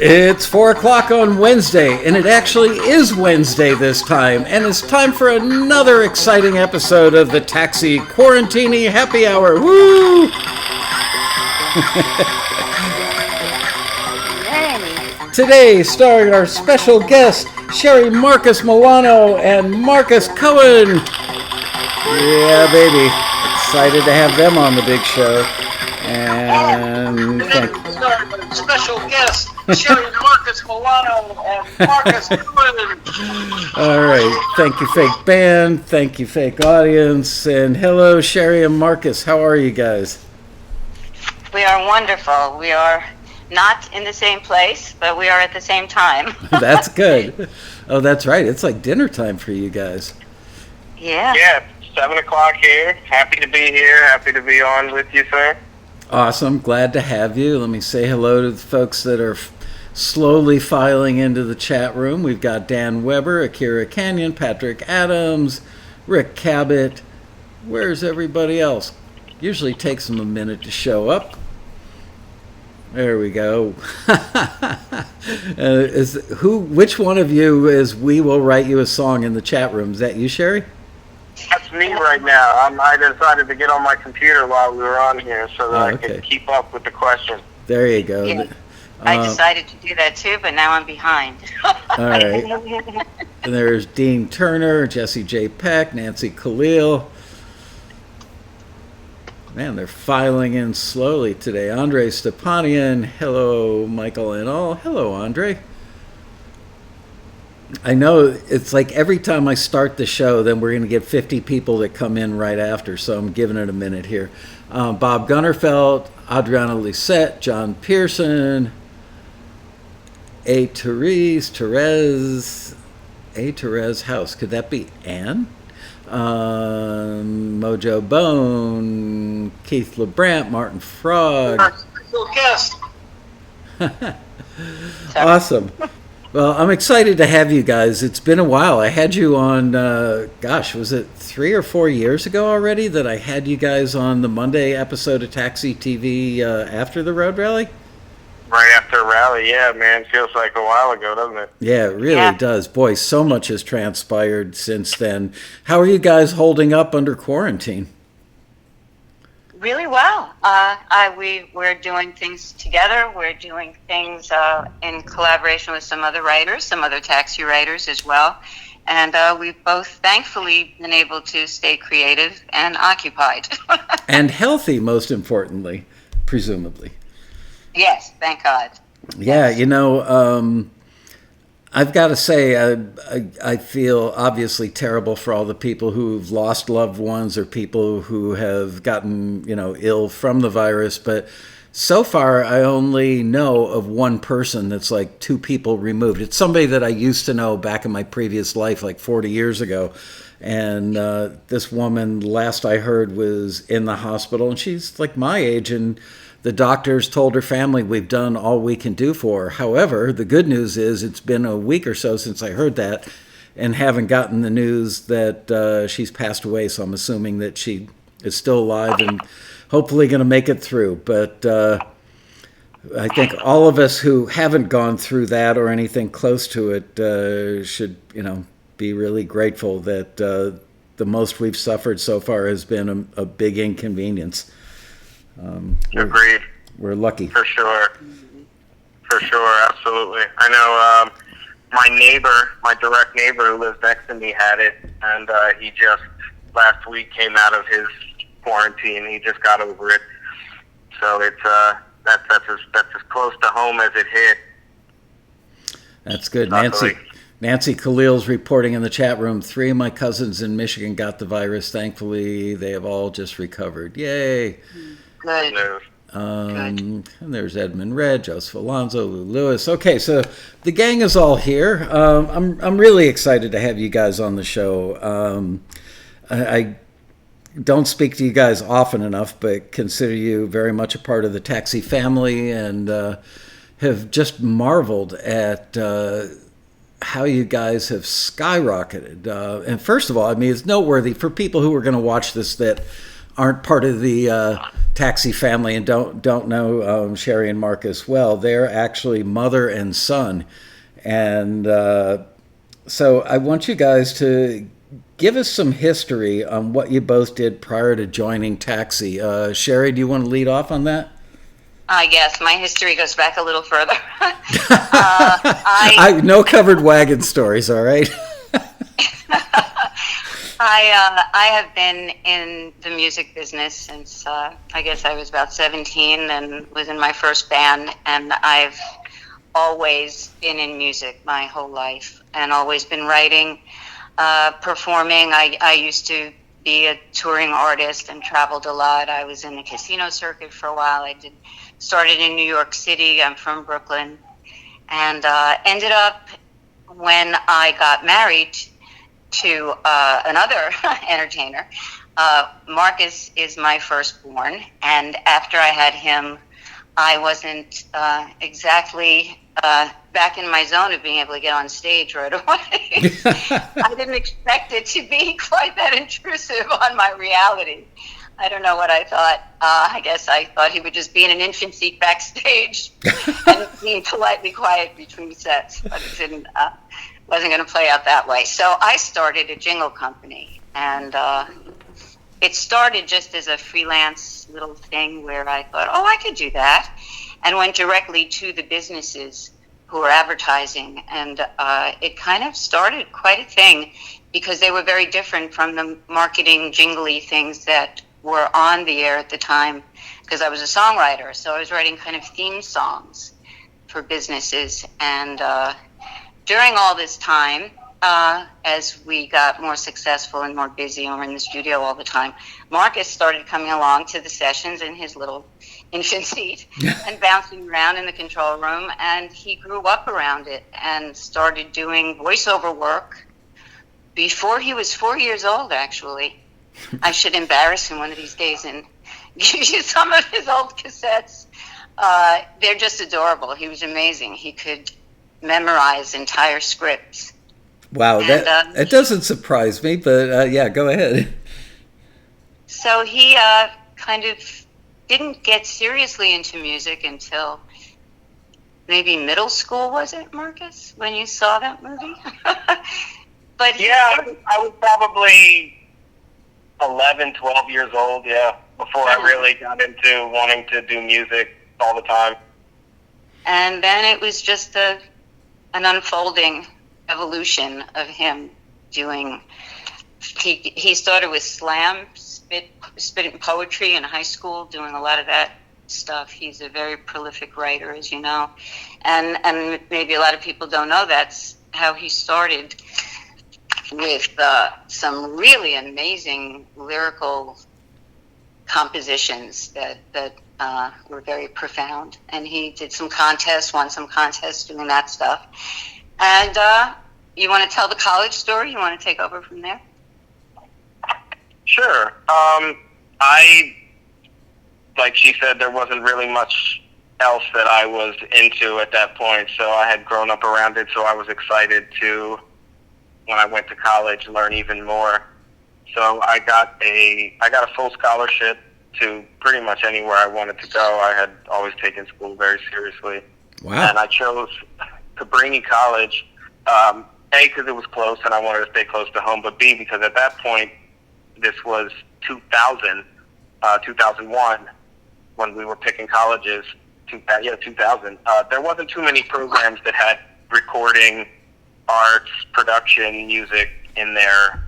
It's 4 o'clock on Wednesday, and it actually is Wednesday this time, and it's time for another exciting episode of the Taxi Quarantini Happy Hour. Woo! Today, starring our special guests, Sherry Marcus Milano and Marcus Cohen. Yeah, baby. Excited to have them on the big show. And special guest, Sherry Marcus Milano and Marcus Cohen. All right. Thank you, fake band. Thank you, fake audience. And hello, Sherry and Marcus. How are you guys? We are wonderful. We are not in the same place, but we are at the same time. That's good. Oh, that's right. It's like dinner time for you guys. Yeah. Yeah, 7 o'clock here. Happy to be here. Happy to be on with you, sir. Awesome. Glad to have you. Let me say hello to the folks that are slowly filing into the chat room. We've got Dan Weber, Akira Canyon, Patrick Adams, Rick Cabot. Where's everybody else? Usually takes them a minute to show up. There we go. Which one of you is "We Will Write You a Song" in the chat room? Is that you, Sherry? That's me right now. I decided to get on my computer while we were on here so that I could keep up with the questions. There you go. Yeah. I decided to do that too, but now I'm behind. All right. And there's Dean Turner, Jesse J. Peck, Nancy Khalil. Man, they're filing in slowly today. Andre Stepanian. Hello, Michael and all. Hello, Andre. I know it's like every time I start the show, then we're going to get 50 people that come in right after, so I'm giving it a minute here. Bob Gunnerfeld, Adriana Lisette, John Pearson, A. Therese House. Could that be Anne? Mojo Bone, Keith LeBrant, Martin Frog. Special guest. Awesome. Well, I'm excited to have you guys. It's been a while. I had you on, was it 3 or 4 years ago already that I had you guys on the Monday episode of Taxi TV after the road rally? Right after a rally, yeah, man. Feels like a while ago, doesn't it? Yeah, it really does. Boy, so much has transpired since then. How are you guys holding up under quarantine? Really well. We're doing things together. We're doing things in collaboration with some other writers, some other taxi writers as well. And we've both thankfully been able to stay creative and occupied. And healthy, most importantly, presumably. Yes, thank God. Yeah, I've got to say, I feel obviously terrible for all the people who've lost loved ones or people who have gotten, ill from the virus. But so far, I only know of one person that's like 2 people removed. It's somebody that I used to know back in my previous life, like 40 years ago. And this woman, last I heard, was in the hospital, and she's like my age, and the doctors told her family, we've done all we can do for her. However, the good news is it's been a week or so since I heard that and haven't gotten the news that she's passed away. So I'm assuming that she is still alive and hopefully going to make it through. But I think all of us who haven't gone through that or anything close to it should, be really grateful that the most we've suffered so far has been a big inconvenience. Agreed. We're lucky. For sure, absolutely. I know my direct neighbor who lives next to me had it, and he just last week came out of his quarantine. He just got over it. So it's that's as close to home as it hit. That's good. Luckily. Nancy Khalil's reporting in the chat room, 3 of my cousins in Michigan got the virus. Thankfully, they have all just recovered. Yay. Good. And there's Edmund Red, Joseph Alonso, Lou Lewis. Okay, so the gang is all here. I'm really excited to have you guys on the show. I don't speak to you guys often enough, but consider you very much a part of the Taxi family, and have just marveled at how you guys have skyrocketed. And first of all, I mean, it's noteworthy for people who are going to watch this that aren't part of the Taxi family and don't know Sherry and Marcus well, they're actually mother and son, and so I want you guys to give us some history on what you both did prior to joining Taxi. Sherry, do you want to lead off on that? I guess my history goes back a little further. I no covered wagon stories, all right? I have been in the music business since I guess I was about 17 and was in my first band, and I've always been in music my whole life and always been writing, performing. I used to be a touring artist and traveled a lot. I was in the casino circuit for a while. Started in New York City. I'm from Brooklyn, and ended up when I got married to another entertainer. Marcus is my firstborn, and after I had him, I wasn't exactly back in my zone of being able to get on stage right away. I didn't expect it to be quite that intrusive on my reality. I don't know what I thought. I guess I thought he would just be in an infant seat backstage and being politely quiet between sets, but it didn't. Wasn't going to play out that way. So I started a jingle company, and it started just as a freelance little thing where I thought, oh, I could do that, and went directly to the businesses who were advertising, and it kind of started quite a thing because they were very different from the marketing jingly things that were on the air at the time, because I was a songwriter, so I was writing kind of theme songs for businesses. And during all this time, as we got more successful and more busy and we're in the studio all the time, Marcus started coming along to the sessions in his little infant seat and bouncing around in the control room, and he grew up around it and started doing voiceover work before he was 4 years old, actually. I should embarrass him one of these days and give you some of his old cassettes. They're just adorable. He was amazing. He could memorize entire scripts. Wow, and, that doesn't surprise me, but yeah, go ahead. So he kind of didn't get seriously into music until maybe middle school, was it, Marcus, when you saw that movie? But yeah, I was probably 11, 12 years old, yeah, before I really got into wanting to do music all the time. And then it was just an unfolding evolution of him doing. He started with slam, spitting poetry in high school, doing a lot of that stuff. He's a very prolific writer, as you know, and maybe a lot of people don't know that's how he started, with some really amazing lyrical compositions that were very profound. And he did some contests, won some contests doing that stuff. And you want to tell the college story? You want to take over from there? Sure. Like she said, there wasn't really much else that I was into at that point, so I had grown up around it, so I was excited to, when I went to college, learn even more. So I got a full scholarship to pretty much anywhere I wanted to go. I had always taken school very seriously. Wow. And I chose Cabrini College, A, because it was close and I wanted to stay close to home, but B, because at that point, this was 2001, when we were picking colleges, 2000. There wasn't too many programs that had recording, arts, production, music in their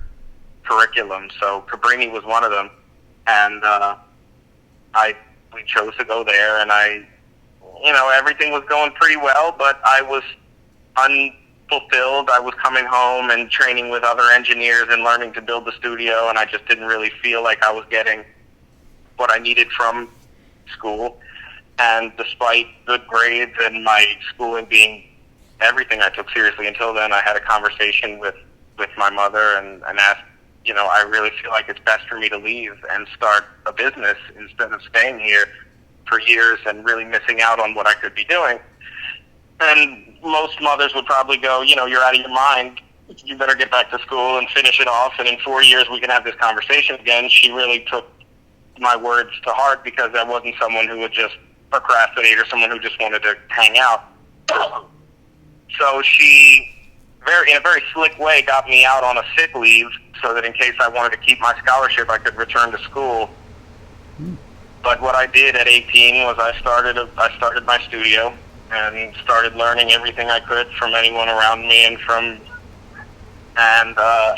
curriculum. So Cabrini was one of them, and we chose to go there. And everything was going pretty well, but I was unfulfilled. I was coming home and training with other engineers and learning to build the studio, and I just didn't really feel like I was getting what I needed from school. And despite good grades and my schooling being everything I took seriously until then, I had a conversation with my mother and asked, I really feel like it's best for me to leave and start a business instead of staying here for years and really missing out on what I could be doing. And most mothers would probably go, you're out of your mind. You better get back to school and finish it off, and in 4 years we can have this conversation again. She really took my words to heart because I wasn't someone who would just procrastinate or someone who just wanted to hang out. So she, in a very slick way, got me out on a sick leave so that in case I wanted to keep my scholarship, I could return to school. But what I did at 18 was I started my studio and started learning everything I could from anyone around me, and I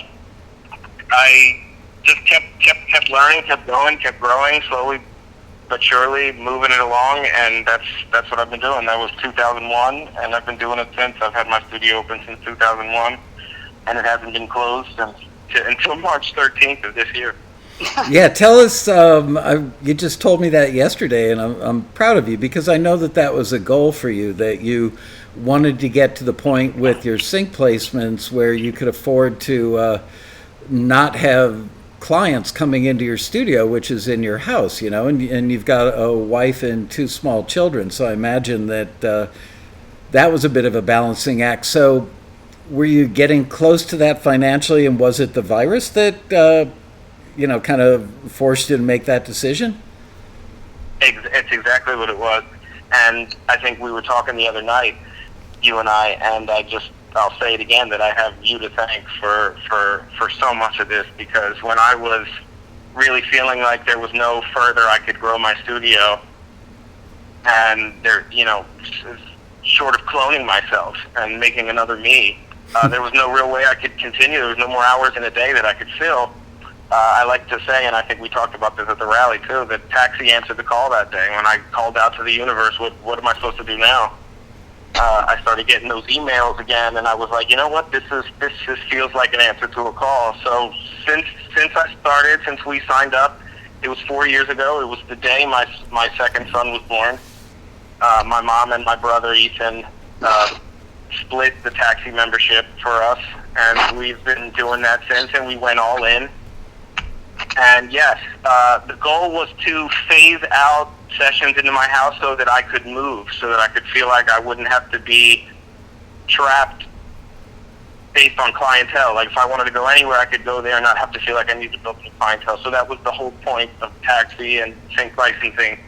just kept learning, kept going, kept growing, slowly but surely moving it along, and that's what I've been doing. That was 2001, and I've been doing it since. I've had my studio open since 2001, and it hasn't been closed until March 13th of this year. Yeah, tell us. You just told me that yesterday, and I'm proud of you because I know that was a goal for you, that you wanted to get to the point with your sync placements where you could afford to not have clients coming into your studio, which is in your house, and you've got a wife and 2 small children. So I imagine that that was a bit of a balancing act. So were you getting close to that financially, and was it the virus that kind of forced you to make that decision? It's exactly what it was. And I think we were talking the other night, you and I, and I'll say it again, that I have you to thank for so much of this, because when I was really feeling like there was no further I could grow my studio, and short of cloning myself and making another me, there was no real way I could continue. There was no more hours in a day that I could fill. I like to say, and I think we talked about this at the rally too, that Taxi answered the call that day. When I called out to the universe, what am I supposed to do now? I started getting those emails again, and I was like, you know what, this just feels like an answer to a call. So since we signed up, it was 4 years ago. It was the day my second son was born. My mom and my brother Ethan split the Taxi membership for us, and we've been doing that since, and we went all in. And yes, the goal was to phase out sessions into my house so that I could move, so that I could feel like I wouldn't have to be trapped based on clientele. Like if I wanted to go anywhere, I could go there and not have to feel like I need to build any clientele. So that was the whole point of Taxi and sync licensing.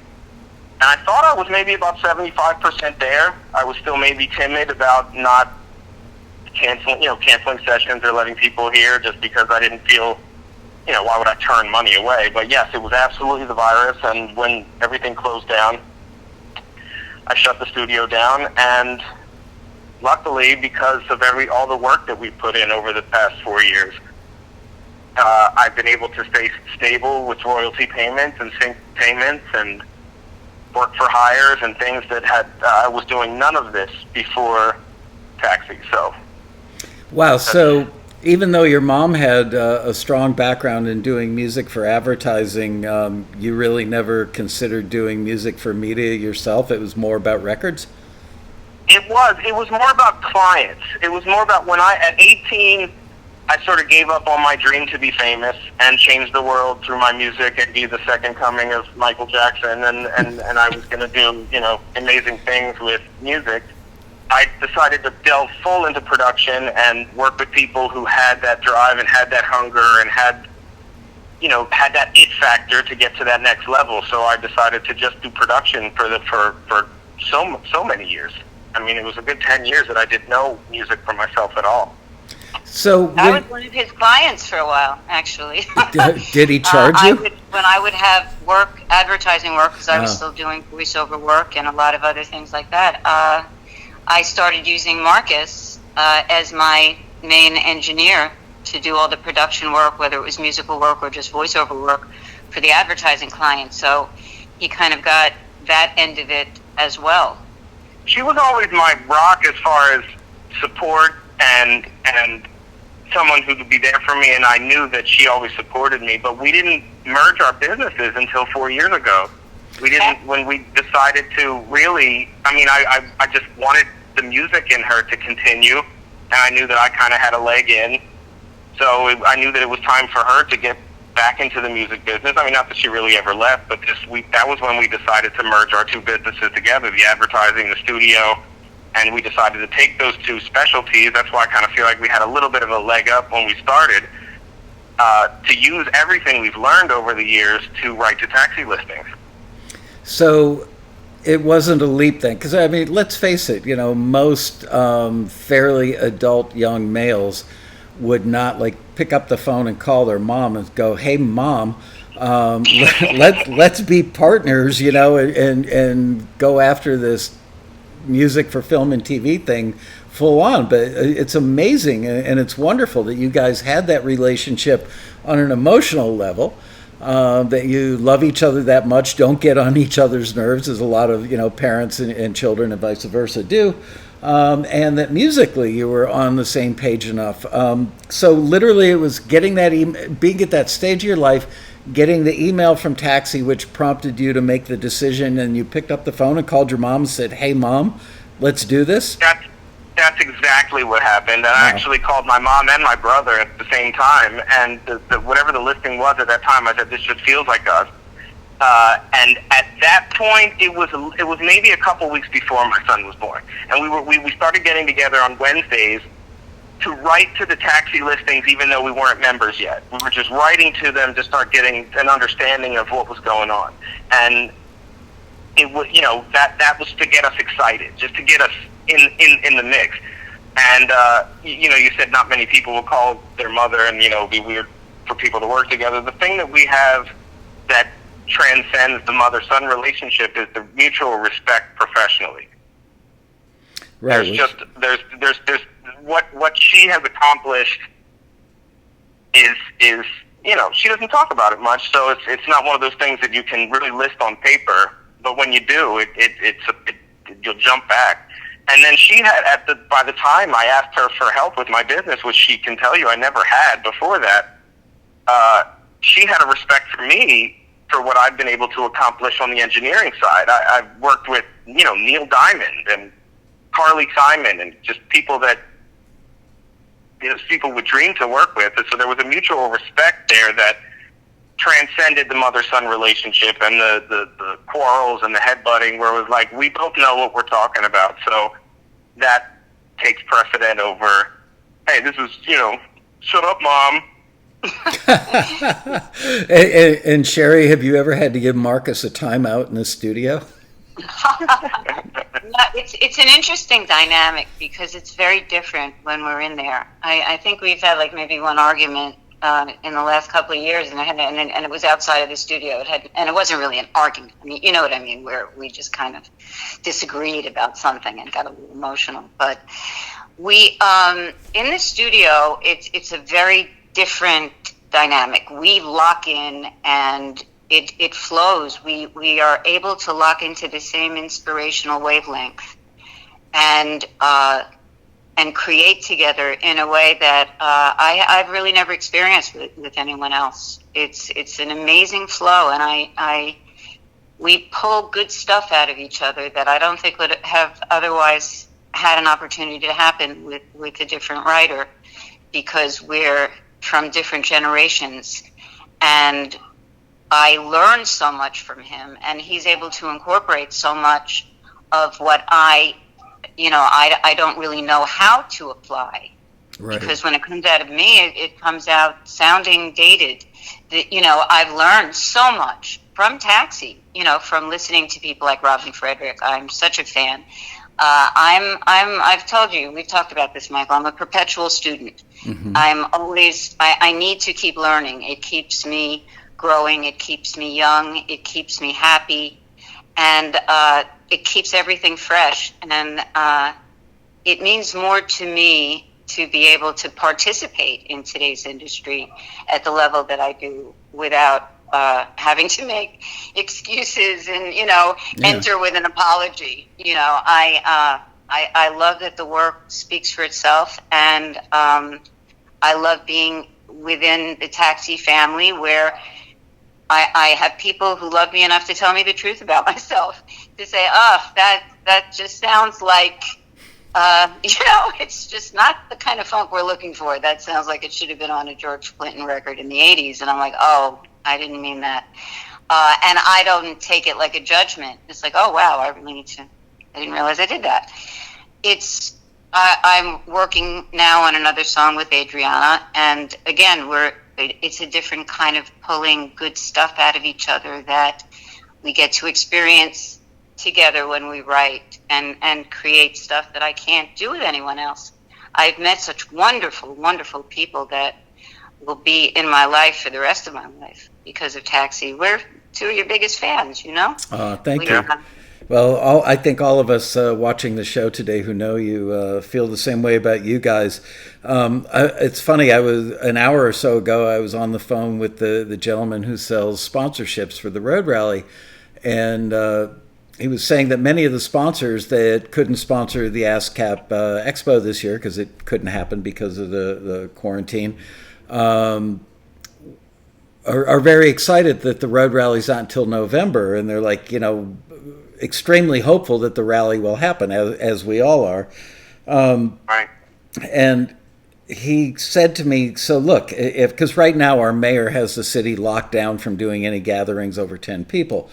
And I thought I was maybe about 75% there. I was still maybe timid about not canceling sessions or letting people hear just because I didn't feel, why would I turn money away? But yes, it was absolutely the virus, and when everything closed down, I shut the studio down, and luckily, because of all the work that we put in over the past 4 years, I've been able to stay stable with royalty payments and sync payments and work for hires and things that I was doing none of this before Taxi. So, wow. So even though your mom had a strong background in doing music for advertising, you really never considered doing music for media yourself? It was more about records? It was more about clients. It was more about at 18, I sort of gave up on my dream to be famous and change the world through my music and be the second coming of Michael Jackson, and I was going to do, amazing things with music. I decided to delve full into production and work with people who had that drive and had that hunger and had that it factor to get to that next level. So I decided to just do production for so many years. I mean, it was a good 10 years that I did no music for myself at all. So I was one of his clients for a while, actually. Did he charge you? When I would have advertising work, because I was still doing voiceover work and a lot of other things like that, I started using Marcus as my main engineer to do all the production work, whether it was musical work or just voiceover work for the advertising clients. So he kind of got that end of it as well. She was always my rock as far as support and someone who would be there for me, and I knew that she always supported me. But we didn't merge our businesses until 4 years ago. We didn't, when we decided to really, I just wanted the music in her to continue, and I knew that I kind of had a leg in. So I knew that it was time for her to get back into the music business. Not that she really ever left, but that was when we decided to merge our two businesses together, the advertising, the studio, and we decided to take those two specialties. That's why I kind of feel like we had a little bit of a leg up when we started. to use everything we've learned over the years to write to taxi listings. So it wasn't a leap then, because I mean, let's face it. Most fairly adult young males would not like pick up the phone and call their mom and go, "Hey, mom, let's be partners," and go after this music for film and TV thing full on. But it's amazing and it's wonderful that you guys had that relationship on an emotional level. That you love each other that much, don't get on each other's nerves, as a lot of parents and children and vice versa do, and that musically you were on the same page enough. So literally, it was getting that being at that stage of your life, getting the email from Taxi, which prompted you to make the decision, and you picked up the phone and called your mom and said, "Hey, mom, let's do this." That's exactly what happened. And I actually called my mom and my brother at the same time, and whatever the listing was at that time, I said, "This just feels like us." And at that point, it was maybe a couple weeks before my son was born, and we started getting together on Wednesdays to write to the taxi listings, even though we weren't members yet. We were just writing to them to start getting an understanding of what was going on, and it was that was to get us excited, just to get us in the mix. And you said not many people will call their mother, and it'd be weird for people to work together. The thing that we have that transcends the mother-son relationship is the mutual respect professionally. Right. There's what she has accomplished is she doesn't talk about it much, so it's not one of those things that you can really list on paper. But when you do, you'll jump back. And then she had, by the time I asked her for help with my business, which she can tell you I never had before that, she had a respect for me for what I've been able to accomplish on the engineering side. I've worked with, Neil Diamond and Carly Simon and just people that people would dream to work with. And so there was a mutual respect there that transcended the mother-son relationship and the quarrels and the headbutting, where it was like, we both know what we're talking about. So that takes precedent over, hey, this is, shut up, Mom. and Sherry, have you ever had to give Marcus a timeout in the studio? It's an interesting dynamic because it's very different when we're in there. I think we've had like maybe one argument in the last couple of years, and it was outside of the studio. And it wasn't really an argument. I mean, you know what I mean, where we just kind of disagreed about something and got a little emotional. But we in the studio, it's a very different dynamic. We lock in and it flows. We are able to lock into the same inspirational wavelength and create together in a way that I've really never experienced with anyone else. It's an amazing flow, and we pull good stuff out of each other that I don't think would have otherwise had an opportunity to happen with a different writer, because we're from different generations, and I learned so much from him, and he's able to incorporate so much of what I don't really know how to apply. Right. Because when it comes out of me, it comes out sounding dated. I've learned so much from Taxi, from listening to people like Robin Frederick. I'm such a fan. I've told you, we've talked about this, Michael, I'm a perpetual student. Mm-hmm. I need to keep learning. It keeps me growing. It keeps me young. It keeps me happy. And it keeps everything fresh. And it means more to me to be able to participate in today's industry at the level that I do without having to make excuses and, enter with an apology. I love that the work speaks for itself. And I love being within the Taxi family, where I have people who love me enough to tell me the truth about myself, to say, that just sounds like, it's just not the kind of funk we're looking for. That sounds like it should have been on a George Clinton record in the 80s. And I'm like, oh, I didn't mean that. And I don't take it like a judgment. It's like, oh, wow, I didn't realize I did that. I'm working now on another song with Adriana. And again, It's a different kind of pulling good stuff out of each other that we get to experience together when we write and create stuff that I can't do with anyone else. I've met such wonderful, wonderful people that will be in my life for the rest of my life because of Taxi. We're two of your biggest fans, you know? Thank you. Well, I think all of us watching the show today who know you feel the same way about you guys. It's funny, I was an hour or so ago, I was on the phone with the gentleman who sells sponsorships for the Road Rally, and he was saying that many of the sponsors that couldn't sponsor the ASCAP Expo this year because it couldn't happen because of the quarantine, are very excited that the road rally's not until November, and they're like, extremely hopeful that the rally will happen, as we all are. Right. And he said to me, so look, because right now our mayor has the city locked down from doing any gatherings over 10 people.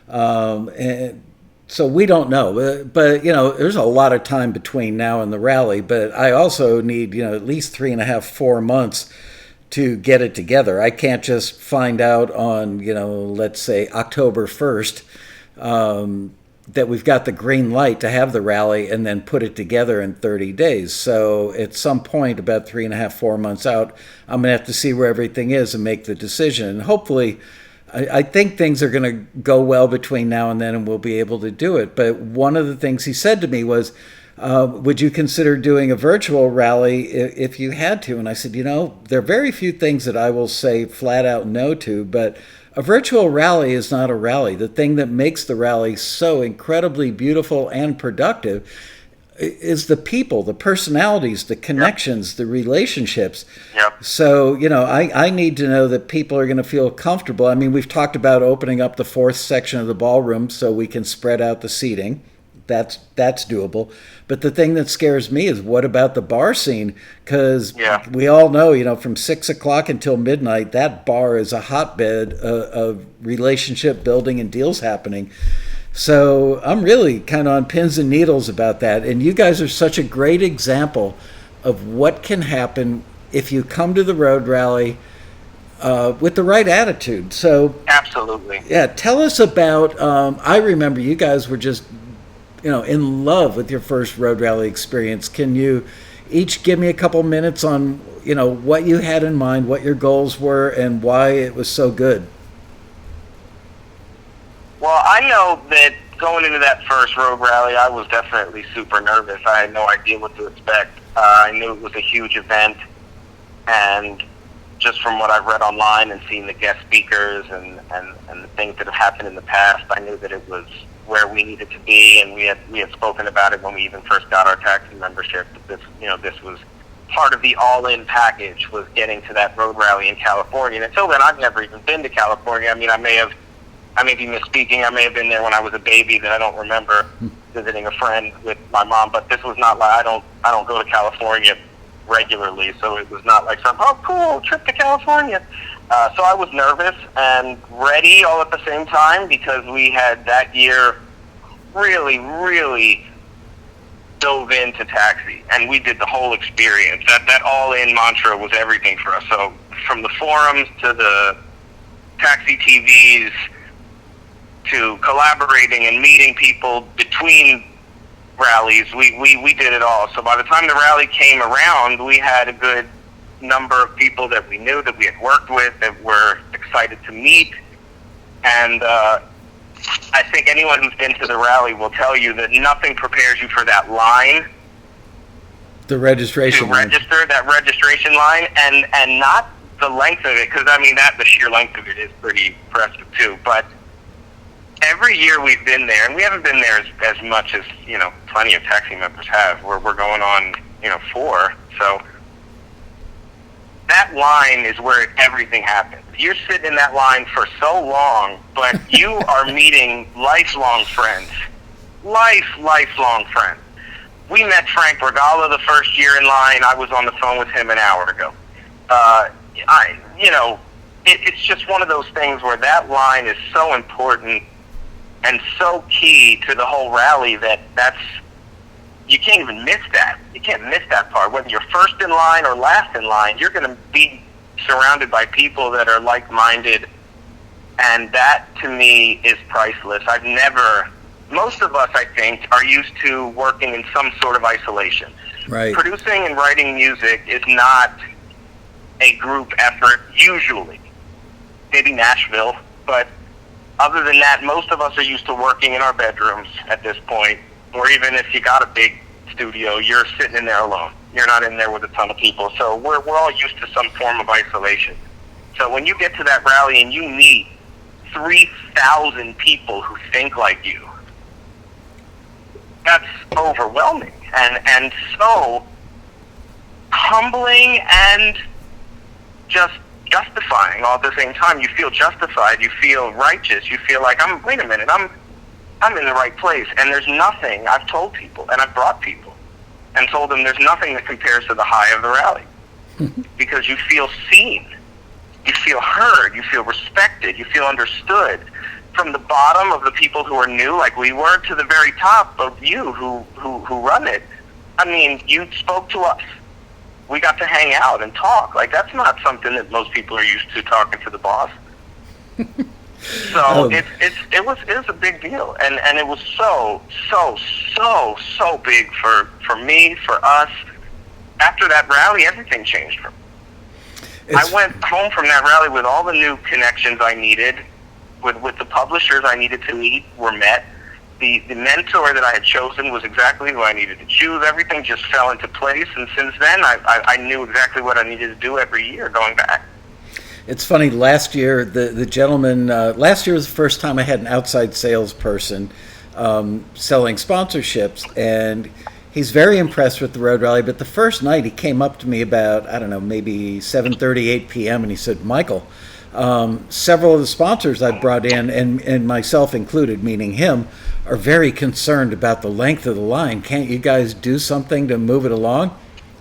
And so we don't know, but there's a lot of time between now and the rally, but I also need, at least 3.5, 4 months to get it together. I can't just find out on, let's say October 1st, that we've got the green light to have the rally and then put it together in 30 days. So at some point, about 3.5, 4 months out, I'm going to have to see where everything is and make the decision. And hopefully, I think things are going to go well between now and then and we'll be able to do it. But one of the things he said to me was, would you consider doing a virtual rally if you had to? And I said, there are very few things that I will say flat out no to, but a virtual rally is not a rally. The thing that makes the rally so incredibly beautiful and productive is the people, the personalities, the connections, the relationships. Yep. So, I need to know that people are going to feel comfortable. I mean, we've talked about opening up the fourth section of the ballroom so we can spread out the seating. That's doable. But the thing that scares me is, what about the bar scene? Because we all know, from 6 o'clock until midnight, that bar is a hotbed of relationship building and deals happening. So I'm really kind of on pins and needles about that. And you guys are such a great example of what can happen if you come to the road rally with the right attitude. So absolutely. Yeah, tell us about, I remember you guys were just in love with your first road rally experience. Can you each give me a couple minutes on, what you had in mind, what your goals were, and why it was so good? Well, I know that going into that first road rally, I was definitely super nervous. I had no idea what to expect. I knew it was a huge event, and just from what I've read online and seen the guest speakers and the things that have happened in the past, I knew that it was where we needed to be, and we had spoken about it when we even first got our taxi membership. This was part of the all-in package, was getting to that road rally in California. And until then, I've never even been to California. I mean, I may be misspeaking. I may have been there when I was a baby that I don't remember visiting a friend with my mom. But this was not like, I don't go to California regularly, so it was not like some cool trip to California. So I was nervous and ready all at the same time, because we had that year really, really dove into Taxi, and we did the whole experience. That all-in mantra was everything for us. So from the forums to the Taxi TVs to collaborating and meeting people between rallies, we did it all. So by the time the rally came around, we had a good number of people that we knew, that we had worked with, that were excited to meet. And I think anyone who's been to the rally will tell you that nothing prepares you for that line. The registration to register, that registration line, and not the length of it, because I mean, the sheer length of it is pretty impressive too. But every year we've been there, and we haven't been there as much as, plenty of taxi members have. We're going on, 4. So that line is where everything happens. You're sitting in that line for so long, but you are meeting lifelong friends. Lifelong friends. We met Frank Regala the first year in line. I was on the phone with him an hour ago. It's just one of those things where that line is so important and so key to the whole rally that's you can't even miss that. You can't miss that part. Whether you're first in line or last in line, you're going to be surrounded by people that are like-minded, and that to me is priceless. Most of us, I think, are used to working in some sort of isolation. Right. Producing and writing music is not a group effort, usually. Maybe Nashville, but other than that, most of us are used to working in our bedrooms at this point, or even if you got a big studio, you're sitting in there alone. You're not in there with a ton of people. So we're all used to some form of isolation. So when you get to that rally and you meet 3,000 people who think like you, that's overwhelming and so humbling and just justifying all at the same time. You feel justified, you feel righteous, you feel like, wait a minute, I'm in the right place. And there's nothing, I've told people, and I've brought people, and told them there's nothing that compares to the high of the rally. Because you feel seen, you feel heard, you feel respected, you feel understood. From the bottom of the people who are new, like we were, to the very top of you who run it. I mean, you spoke to us. We got to hang out and talk. Like, that's not something that most people are used to, talking to the boss. So it was a big deal, and it was so big for me, for us. After that rally, everything changed for me. I went home from that rally with all the new connections I needed, with the publishers I needed to meet were met. The mentor that I had chosen was exactly who I needed to choose. Everything just fell into place, and since then I knew exactly what I needed to do every year going back. It's funny, last year, the gentleman, last year was the first time I had an outside salesperson selling sponsorships, and he's very impressed with the Road Rally, but the first night he came up to me about, I don't know, maybe 7:30, 8 p.m., and he said, Michael, several of the sponsors I brought in, and myself included, meaning him, are very concerned about the length of the line. Can't you guys do something to move it along?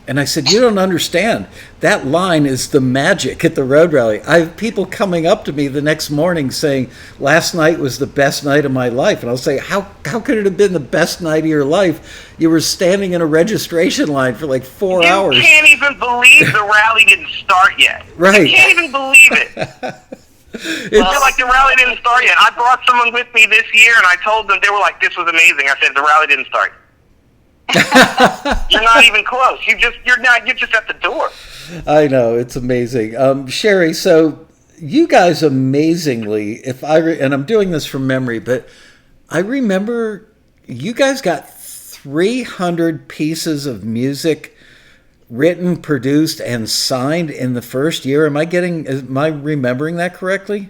And I said, you don't understand. That line is the magic at the Road Rally. I have people coming up to me the next morning saying, last night was the best night of my life. And I'll say, how could it have been the best night of your life? You were standing in a registration line for like 4 hours. You can't even believe the rally didn't start yet. Right. You can't even believe it. It's like the rally didn't start yet. I brought someone with me this year, and I told them, they were like, this was amazing. I said, the rally didn't start. You're not even close. You're just at the door. I know, it's amazing. Sherry, so you guys amazingly, and I'm doing this from memory, but I remember you guys got 300 pieces of music written, produced, and signed in the first year. Am I remembering that correctly?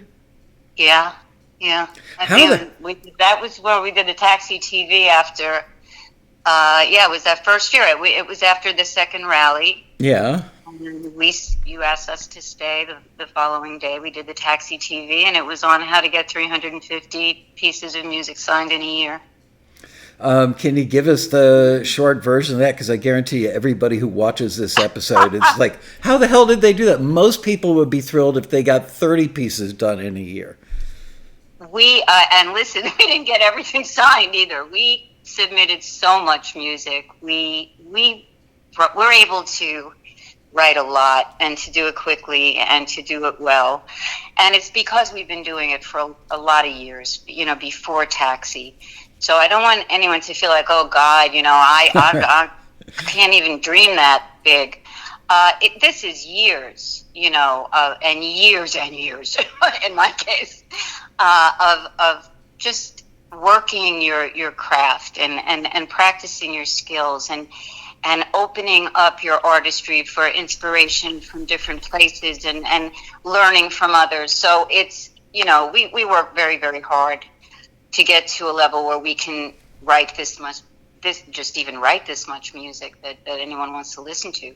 Yeah. That was where we did the Taxi TV after. It was that first year. It was after the second rally. Yeah. And you asked us to stay the following day. We did the Taxi TV, and it was on how to get 350 pieces of music signed in a year. Can you give us the short version of that? Because I guarantee you everybody who watches this episode is like, how the hell did they do that? Most people would be thrilled if they got 30 pieces done in a year. And listen, we didn't get everything signed either. We submitted so much music. We were able to write a lot and to do it quickly and to do it well. And it's because we've been doing it for a lot of years, before Taxi. So I don't want anyone to feel like, oh God, I can't even dream that big. This is years, and years and years, in my case, of just working your craft and practicing your skills and opening up your artistry for inspiration from different places and learning from others. So it's, we work very, very hard to get to a level where we can write this much music that anyone wants to listen to.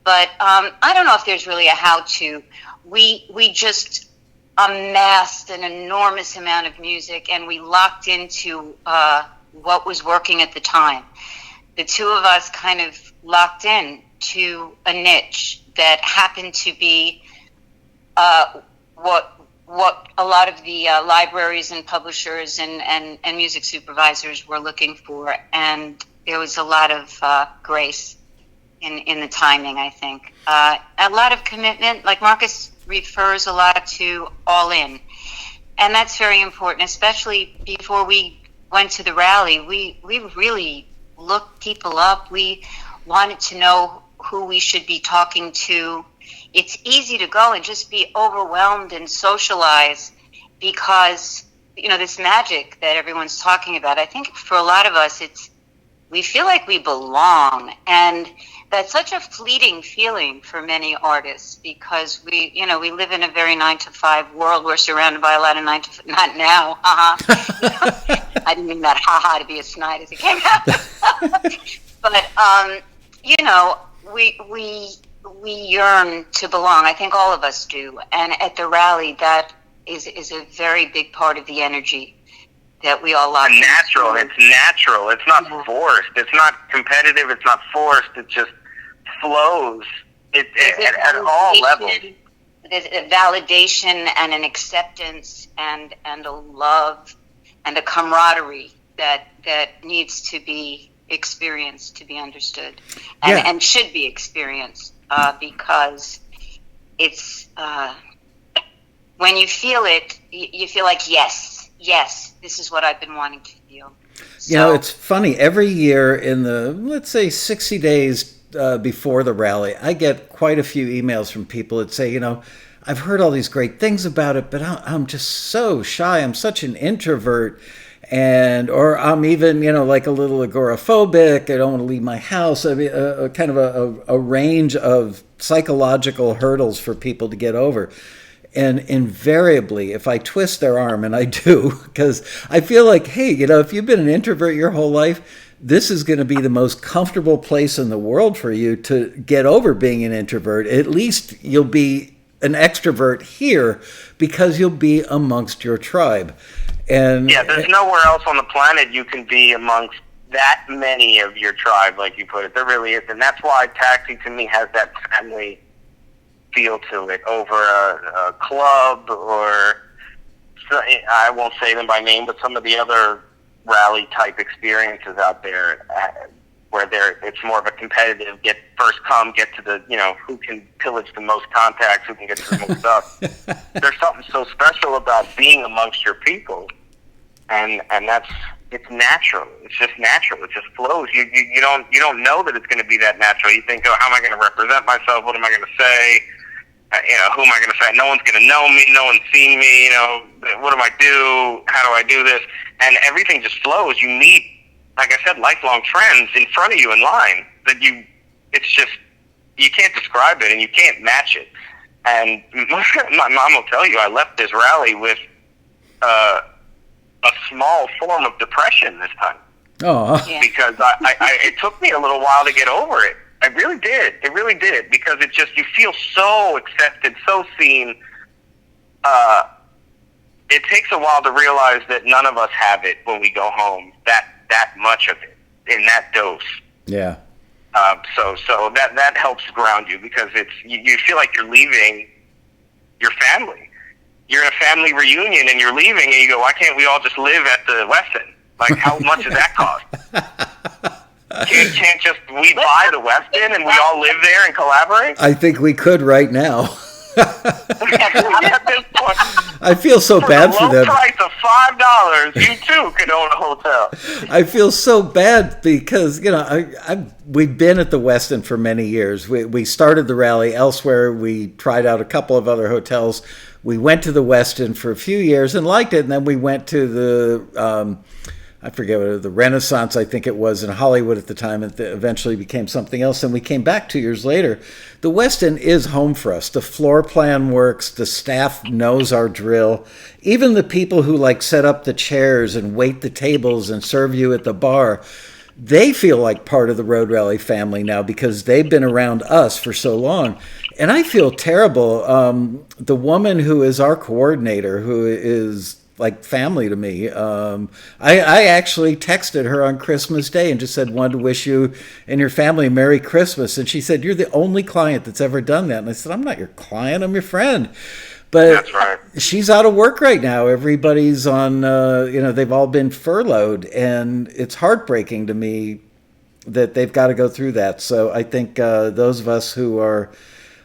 But I don't know if there's really a how-to. We just amassed an enormous amount of music, and we locked into what was working at the time. The two of us kind of locked in to a niche that happened to be what a lot of the libraries and publishers and music supervisors were looking for, and there was a lot of grace in the timing, I think. A lot of commitment, like Marcus refers a lot to all in. And that's very important, especially before we went to the rally. We really looked people up. We wanted to know who we should be talking to. It's easy to go and just be overwhelmed and socialize because, this magic that everyone's talking about. I think for a lot of us, we feel like we belong. And that's such a fleeting feeling for many artists because we live in a very 9-to-5 world. We're surrounded by a lot of not now, haha. I didn't mean that haha to be as snide as it came out. But, we yearn to belong. I think all of us do. And at the rally, that is a very big part of the energy that we all lock into. Natural. It's natural. It's not forced. It's not competitive. It's not forced. It just flows at all levels. There's a validation and an acceptance and a love and a camaraderie that needs to be experienced, to be understood, and should be experienced because it's when you feel it, you feel like yes, this is what I've been wanting to feel. So, it's funny. Every year in the, let's say, 60 days before the rally, I get quite a few emails from people that say, I've heard all these great things about it, but I'm just so shy. I'm such an introvert. Or I'm even, like a little agoraphobic. I don't want to leave my house. I mean, kind of a range of psychological hurdles for people to get over. And invariably, if I twist their arm, and I do, because I feel like, hey, if you've been an introvert your whole life, this is going to be the most comfortable place in the world for you to get over being an introvert. At least you'll be an extrovert here because you'll be amongst your tribe. And there's nowhere else on the planet you can be amongst that many of your tribe, like you put it. There really is. And that's why Taxi, to me, has that family feel to it over a club or, I won't say them by name, but some of the other rally type experiences out there where it's more of a competitive get to the, who can pillage the most contacts, who can get to the most stuff. There's something so special about being amongst your people, and it's natural. It's just natural. It just flows. You don't know that it's going to be that natural. You think, how am I going to represent myself? What am I going to say? Who am I going to say? No one's going to know me. No one's seen me. What do I do? How do I do this? And everything just flows. You meet, like I said, lifelong friends in front of you in line it's just, you can't describe it and you can't match it. And my mom will tell you, I left this rally with a small form of depression this time. Oh, yeah. Because it took me a little while to get over it. I really did. It really did. Because it just, you feel so accepted, so seen. It takes a while to realize that none of us have it when we go home. That much of it in that dose. Yeah. So that helps ground you because you feel like you're leaving your family. You're in a family reunion and you're leaving and you go, why can't we all just live at the Westin? Like, how much does that cost? Can't just we buy the Westin and we all live there and collaborate? I think we could right now. At this point, I feel so bad for them. For the low price of $5, you too could own a hotel. I feel so bad because, we've been at the Westin for many years. We started the rally elsewhere. We tried out a couple of other hotels. We went to the Westin for a few years and liked it. And then we went to the, I forget what, the Renaissance, I think it was, in Hollywood at the time. It eventually became something else. And we came back 2 years later. The Westin is home for us. The floor plan works. The staff knows our drill. Even the people who set up the chairs and wait the tables and serve you at the bar, they feel like part of the Road Rally family now because they've been around us for so long. And I feel terrible. The woman who is our coordinator, who is like family to me. I actually texted her on Christmas Day and just said, wanted to wish you and your family a Merry Christmas. And she said, you're the only client that's ever done that. And I said, I'm not your client, I'm your friend. But that's right. She's out of work right now. Everybody's on, they've all been furloughed. And it's heartbreaking to me that they've got to go through that. So I think those of us who are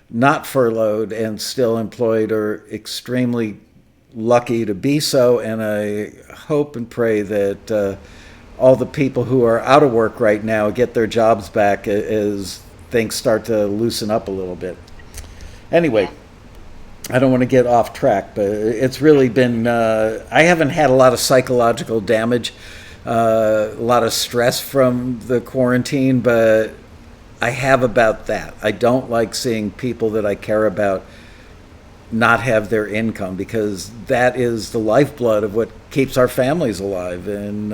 not furloughed and still employed are extremely lucky to be so, and I hope and pray that all the people who are out of work right now get their jobs back as things start to loosen up a little bit. Anyway, I don't want to get off track, but it's really been, I haven't had a lot of psychological damage, a lot of stress from the quarantine, but I have about that. I don't like seeing people that I care about not have their income, because that is the lifeblood of what keeps our families alive, and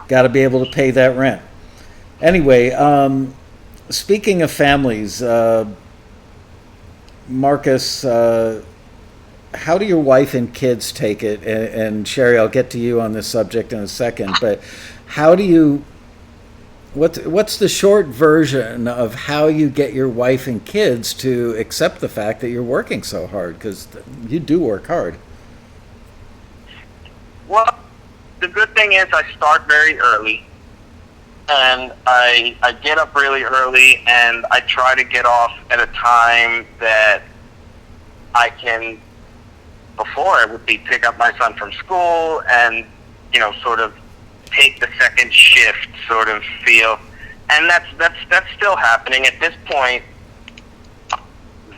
got to be able to pay that rent. Anyway, speaking of families, Marcus, how do your wife and kids take it? And Sherry, I'll get to you on this subject in a second, but how do you, what's the short version of how you get your wife and kids to accept the fact that you're working so hard? Because you do work hard. Well, the good thing is I start very early, and I get up really early, and I try to get off at a time that I can. Before, it would be pick up my son from school and, sort of take the second shift sort of feel. And that's still happening. At this point,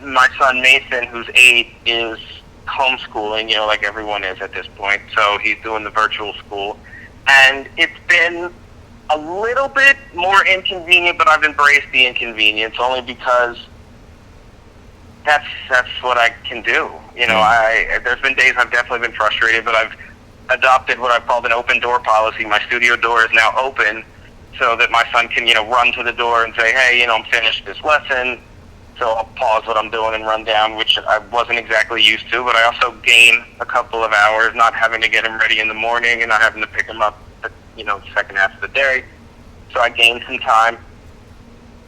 my son Mason, who's 8, is homeschooling, like everyone is at this point. So he's doing the virtual school. And it's been a little bit more inconvenient, but I've embraced the inconvenience only because that's what I can do. There's been days I've definitely been frustrated, but I've adopted what I've called an open door policy. My studio door is now open so that my son can, run to the door and say, hey, I'm finished this lesson. So I'll pause what I'm doing and run down, which I wasn't exactly used to, but I also gain a couple of hours not having to get him ready in the morning and not having to pick him up, the second half of the day. So I gained some time.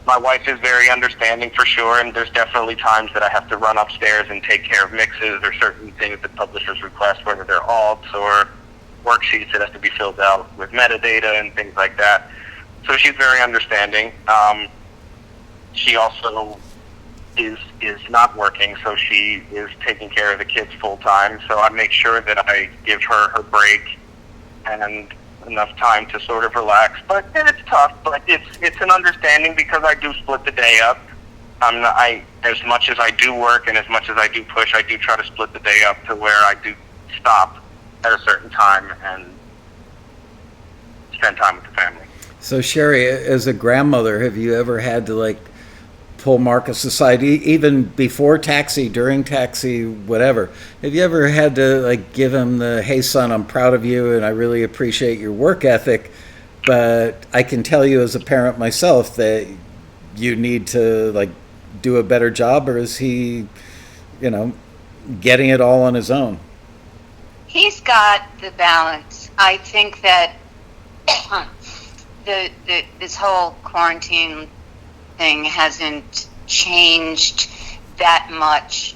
My wife is very understanding for sure, and there's definitely times that I have to run upstairs and take care of mixes or certain things that publishers request, whether they're alts or worksheets that have to be filled out with metadata and things like that. So she's very understanding. She also is not working, so she is taking care of the kids full time. So I make sure that I give her her break and enough time to sort of relax. But it's tough, but it's an understanding because I do split the day up. As much as I do work and as much as I do push, I do try to split the day up to where I do stop at a certain time and spend time with the family. So Sherry, as a grandmother, have you ever had to pull Marcus aside, even before taxi, during taxi, whatever? Have you ever had to give him the, hey son, I'm proud of you and I really appreciate your work ethic, but I can tell you as a parent myself that you need to do a better job? Or is he, getting it all on his own? He's got the balance. I think that this whole quarantine thing hasn't changed that much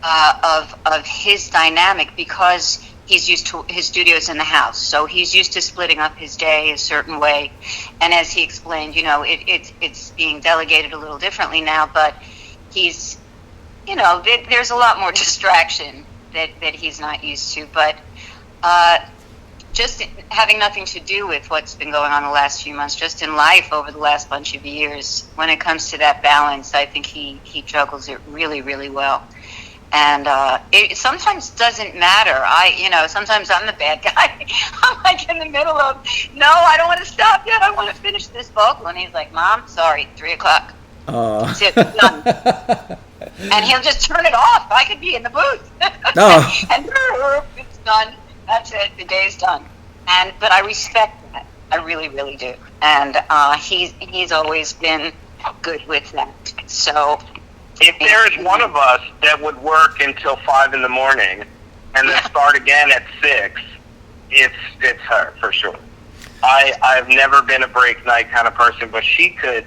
of his dynamic, because he's used to his studios in the house, so he's used to splitting up his day a certain way. And as he explained, it's being delegated a little differently now, but he's, there's a lot more distraction that he's not used to. But just having nothing to do with what's been going on the last few months, just in life over the last bunch of years, when it comes to that balance, I think he juggles it really, really well. And it sometimes doesn't matter. Sometimes I'm the bad guy. I'm in the middle of, no, I don't want to stop yet. I want to finish this vocal. And he's like, Mom, sorry, 3:00. That's it, done. And he'll just turn it off. I could be in the booth. And it's done. That's it. The day's done. But I respect that. I really, really do. And he's always been good with that. So if there is one of us that would work until 5 a.m. and then start again at 6, it's her for sure. I've never been a break night kind of person, but she could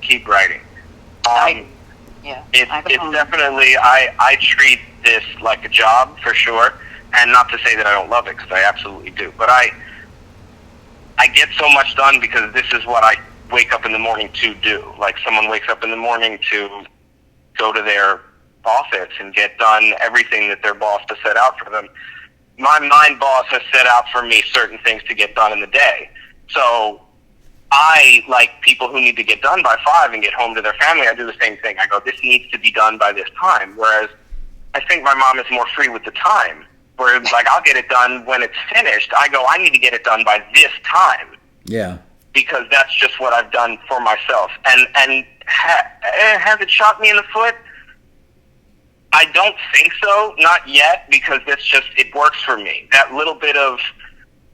keep writing. It's definitely, I treat this like a job for sure. And not to say that I don't love it, because I absolutely do. But I I get so much done because this is what I wake up in the morning to do. Like someone wakes up in the morning to go to their office and get done everything that their boss has set out for them. My mind boss has set out for me certain things to get done in the day. So I, like people who need to get done by 5 and get home to their family, I do the same thing. I go, this needs to be done by this time. Whereas I think my mom is more free with the time. Where, like, I'll get it done when it's finished. I go, I need to get it done by this time. Yeah. Because that's just what I've done for myself. And has it shot me in the foot? I don't think so, not yet, because it works for me. That little bit of,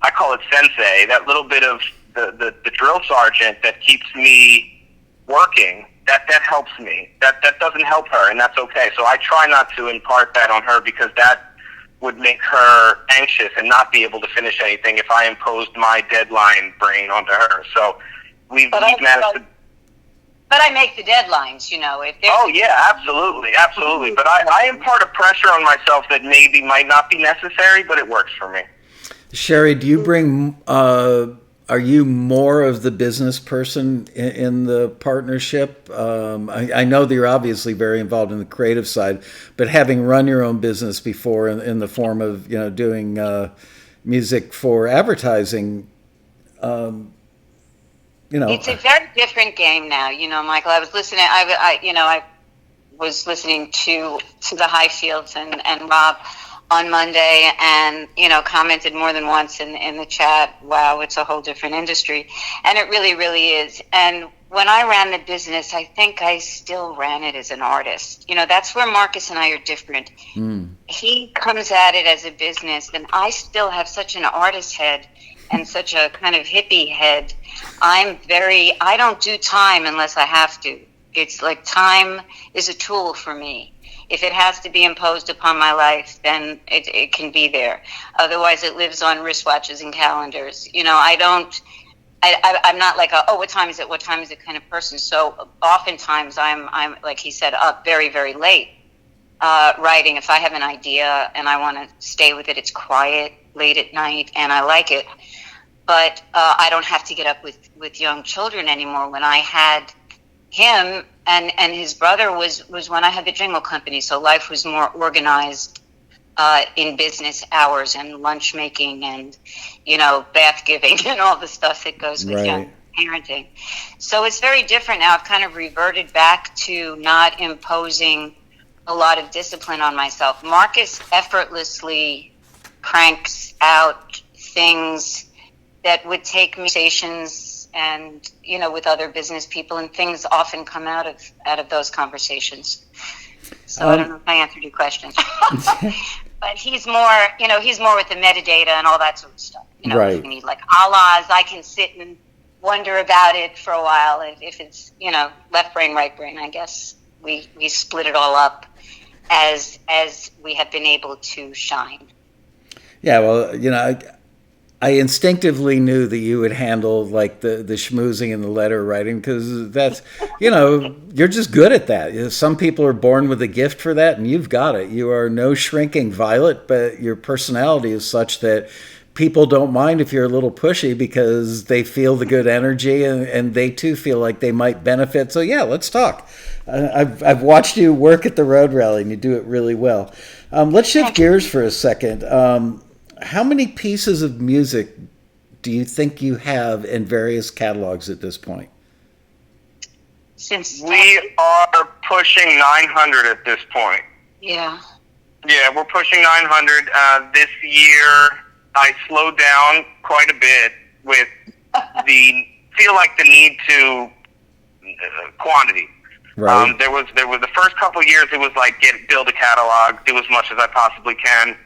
I call it sensei, that little bit of the drill sergeant that keeps me working, that helps me. That doesn't help her, and that's okay. So I try not to impart that on her, because that would make her anxious and not be able to finish anything if I imposed my deadline brain onto her. So we've managed to... But I make the deadlines, you know. Oh, yeah, absolutely. But I impart a pressure on myself that maybe might not be necessary, but it works for me. Sherry, do you bring... are you more of the business person in the partnership? I know that you're obviously very involved in the creative side, but having run your own business before in the form of, doing music for advertising, It's a very different game now, Michael. I was listening. I was listening to the Highfields and Rob on Monday, and commented more than once in the chat. Wow, it's a whole different industry, and it really, really is. And when I ran the business, I think I still ran it as an artist. That's where Marcus and I are different. He comes at it as a business, and I still have such an artist head and such a kind of hippie head. I don't do time unless I have to. It's like time is a tool for me. If it has to be imposed upon my life, then it can be there. Otherwise, it lives on wristwatches and calendars. I'm not like what time is it kind of person. So oftentimes I'm like he said, up very, very late writing. If I have an idea and I want to stay with it, it's quiet late at night and I like it. But I don't have to get up with young children anymore. When I had him and his brother was when I had the jingle company, so life was more organized in business hours and lunch making and bath giving and all the stuff that goes with young parenting. So it's very different now. I've kind of reverted back to not imposing a lot of discipline on myself. Marcus effortlessly cranks out things that would take me conversations and with other business people, and things often come out of those conversations. So I don't know if I answered your question. But he's more with the metadata and all that sort of stuff. Right. If you need like Allah's, I can sit and wonder about it for a while. If it's left brain, right brain, I guess we split it all up as we have been able to shine. Yeah, well, I instinctively knew that you would handle like the schmoozing and the letter writing, because that's, you're just good at that. Some people are born with a gift for that, and you've got it. You are no shrinking violet, but your personality is such that people don't mind if you're a little pushy, because they feel the good energy and they too feel like they might benefit. So yeah, let's talk. I've watched you work at the Road Rally and you do it really well. Let's shift gears for a second. How many pieces of music do you think you have in various catalogs at this point? We are pushing 900 at this point. Yeah. Yeah, we're pushing 900. This year, I slowed down quite a bit with feel like the need to quantity. Right. There was the first couple years, it was like build a catalog, do as much as I possibly can.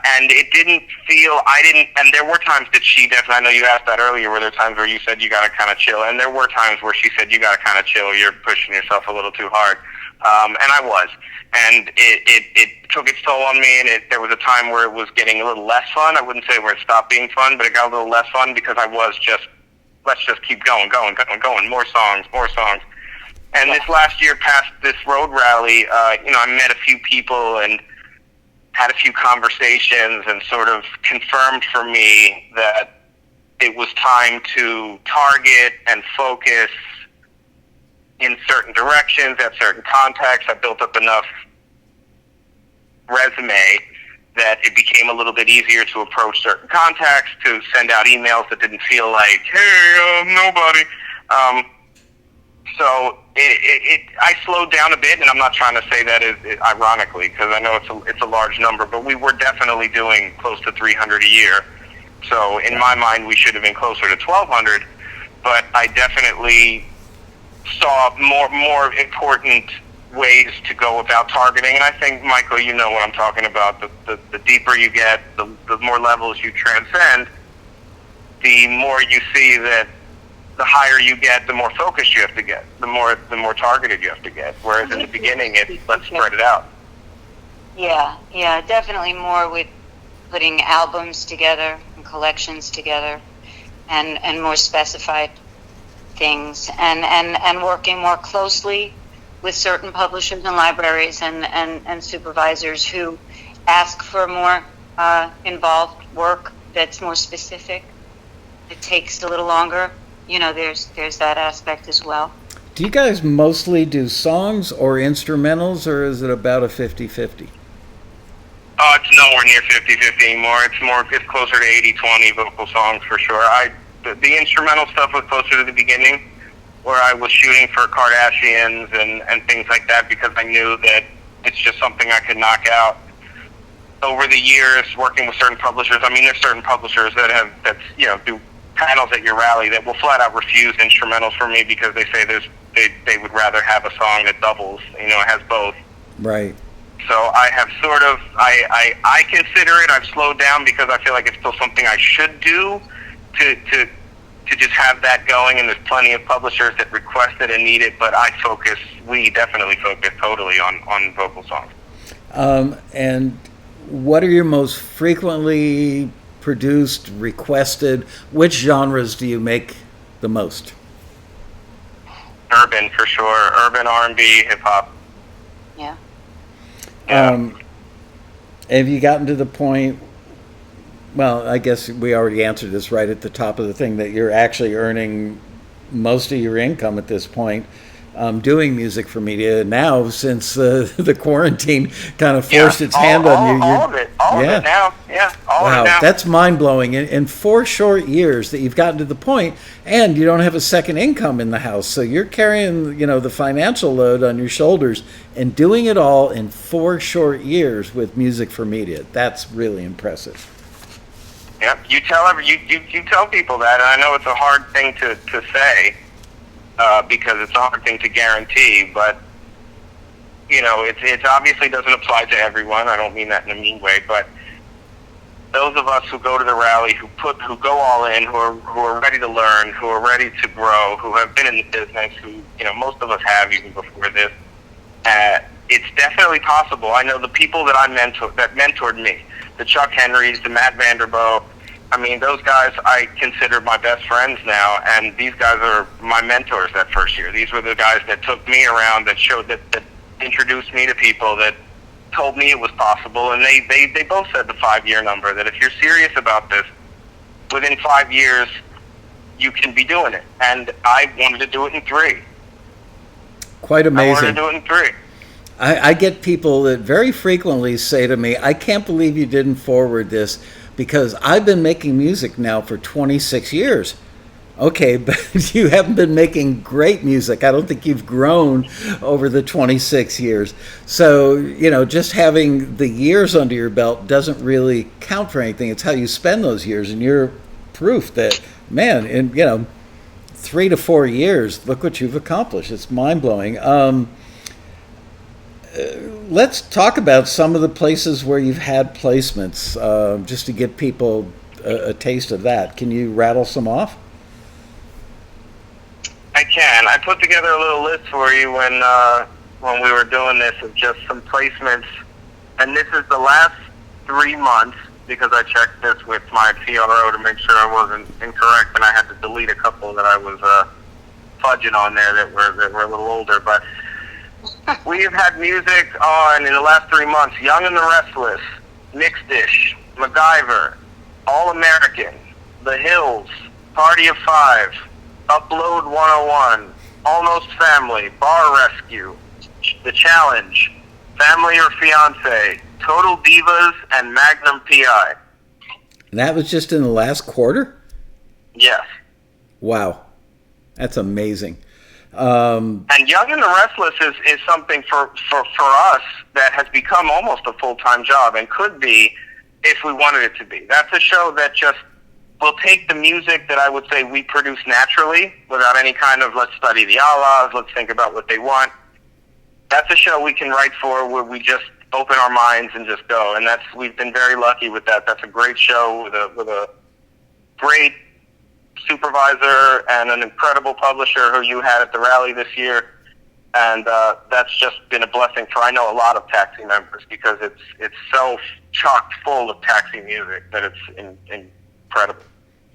And it didn't feel, and there were times that she definitely, I know you asked that earlier, were there times where you said you gotta kind of chill, and there were times where she said you gotta kind of chill, you're pushing yourself a little too hard. And I was. And it took its toll on me, and there was a time where it was getting a little less fun. I wouldn't say where it stopped being fun, but it got a little less fun because I was just, let's just keep going, more songs. And this last year, past this road rally, I met a few people and had a few conversations and sort of confirmed for me that it was time to target and focus in certain directions, at certain contexts. I built up enough resume that it became a little bit easier to approach certain contacts, to send out emails that didn't feel like, hey, nobody. So I slowed down a bit, and I'm not trying to say that ironically, because I know it's a large number, but we were definitely doing close to 300 a year. So in my mind, we should have been closer to 1,200, but I definitely saw more important ways to go about targeting. And I think, Michael, you know what I'm talking about. The deeper you get, the more levels you transcend, the more you see that the higher you get, the more focused you have to get, the more targeted you have to get. Whereas in the beginning, let's spread it out. Yeah, definitely more with putting albums together and collections together, and more specified things, and working more closely with certain publishers and libraries and supervisors who ask for more involved work that's more specific. It takes a little longer. There's that aspect as well. Do you guys mostly do songs or instrumentals, or is it about a 50-50? It's nowhere near 50-50 anymore. It's closer to 80-20 vocal songs for sure. The instrumental stuff was closer to the beginning, where I was shooting for Kardashians and things like that, because I knew that it's just something I could knock out. Over the years, working with certain publishers, there's certain publishers that do panels at your rally that will flat out refuse instrumentals for me because they say they would rather have a song that doubles, has both. Right. So I have sort of, I consider it, I've slowed down because I feel like it's still something I should do to just have that going, and there's plenty of publishers that request it and need it, but we definitely focus totally on vocal songs. And what are your most frequently produced, requested? Which genres do you make the most? Urban, for sure. Urban, R&B, hip-hop. Yeah. Have you gotten to the point, well, I guess we already answered this right at the top of the thing, that you're actually earning most of your income at this point doing music for media now, since the quarantine kind of forced its hand on you? All of it now. Yeah, all of it now. That's mind-blowing. In 4 short years that you've gotten to the point, and you don't have a second income in the house, so you're carrying, the financial load on your shoulders and doing it all in 4 short years with music for media. That's really impressive. Yep, you tell people that, and I know it's a hard thing to say, because it's a hard thing to guarantee, but it obviously doesn't apply to everyone. I don't mean that in a mean way, but those of us who go to the rally, who go all in, who are ready to learn, who are ready to grow, who have been in the business, who most of us have even before this, it's definitely possible. I know the people that mentored me, the Chuck Henrys, the Matt Vanderbo. Those guys I consider my best friends now, and these guys are my mentors that first year. These were the guys that took me around, that showed that introduced me to people, that told me it was possible, and they both said the 5-year number, that if you're serious about this, within 5 years, you can be doing it. And I wanted to do it in 3. Quite amazing. I wanted to do it in 3. I get people that very frequently say to me, I can't believe you didn't forward this, because I've been making music now for 26 years. Okay, but you haven't been making great music. I don't think you've grown over the 26 years. So, just having the years under your belt doesn't really count for anything. It's how you spend those years. And you're proof that, man, in, 3 to 4 years, look what you've accomplished. It's mind-blowing. Let's talk about some of the places where you've had placements, just to give people a taste of that. Can you rattle some off? I can. I put together a little list for you when we were doing this of just some placements, and this is the last 3 months, because I checked this with my PRO to make sure I wasn't incorrect, and I had to delete a couple that I was fudging on there that were a little older, but we have had music on, in the last 3 months, Young and the Restless, Mixed Dish, MacGyver, All American, The Hills, Party of Five, Upload 101, Almost Family, Bar Rescue, The Challenge, Family or Fiance, Total Divas, and Magnum PI. And that was just in the last quarter? Yes. Wow. That's amazing. And Young and the Restless is something for us that has become almost a full-time job and could be if we wanted it to be. That's a show that just will take the music that I would say we produce naturally without any kind of let's study the alas, let's think about what they want. That's a show we can write for where we just open our minds and just go. And we've been very lucky with that. That's a great show with a great supervisor and an incredible publisher who you had at the rally this year, and that's just been a blessing for I know a lot of Taxi members because it's so chock full of Taxi music that it's incredible.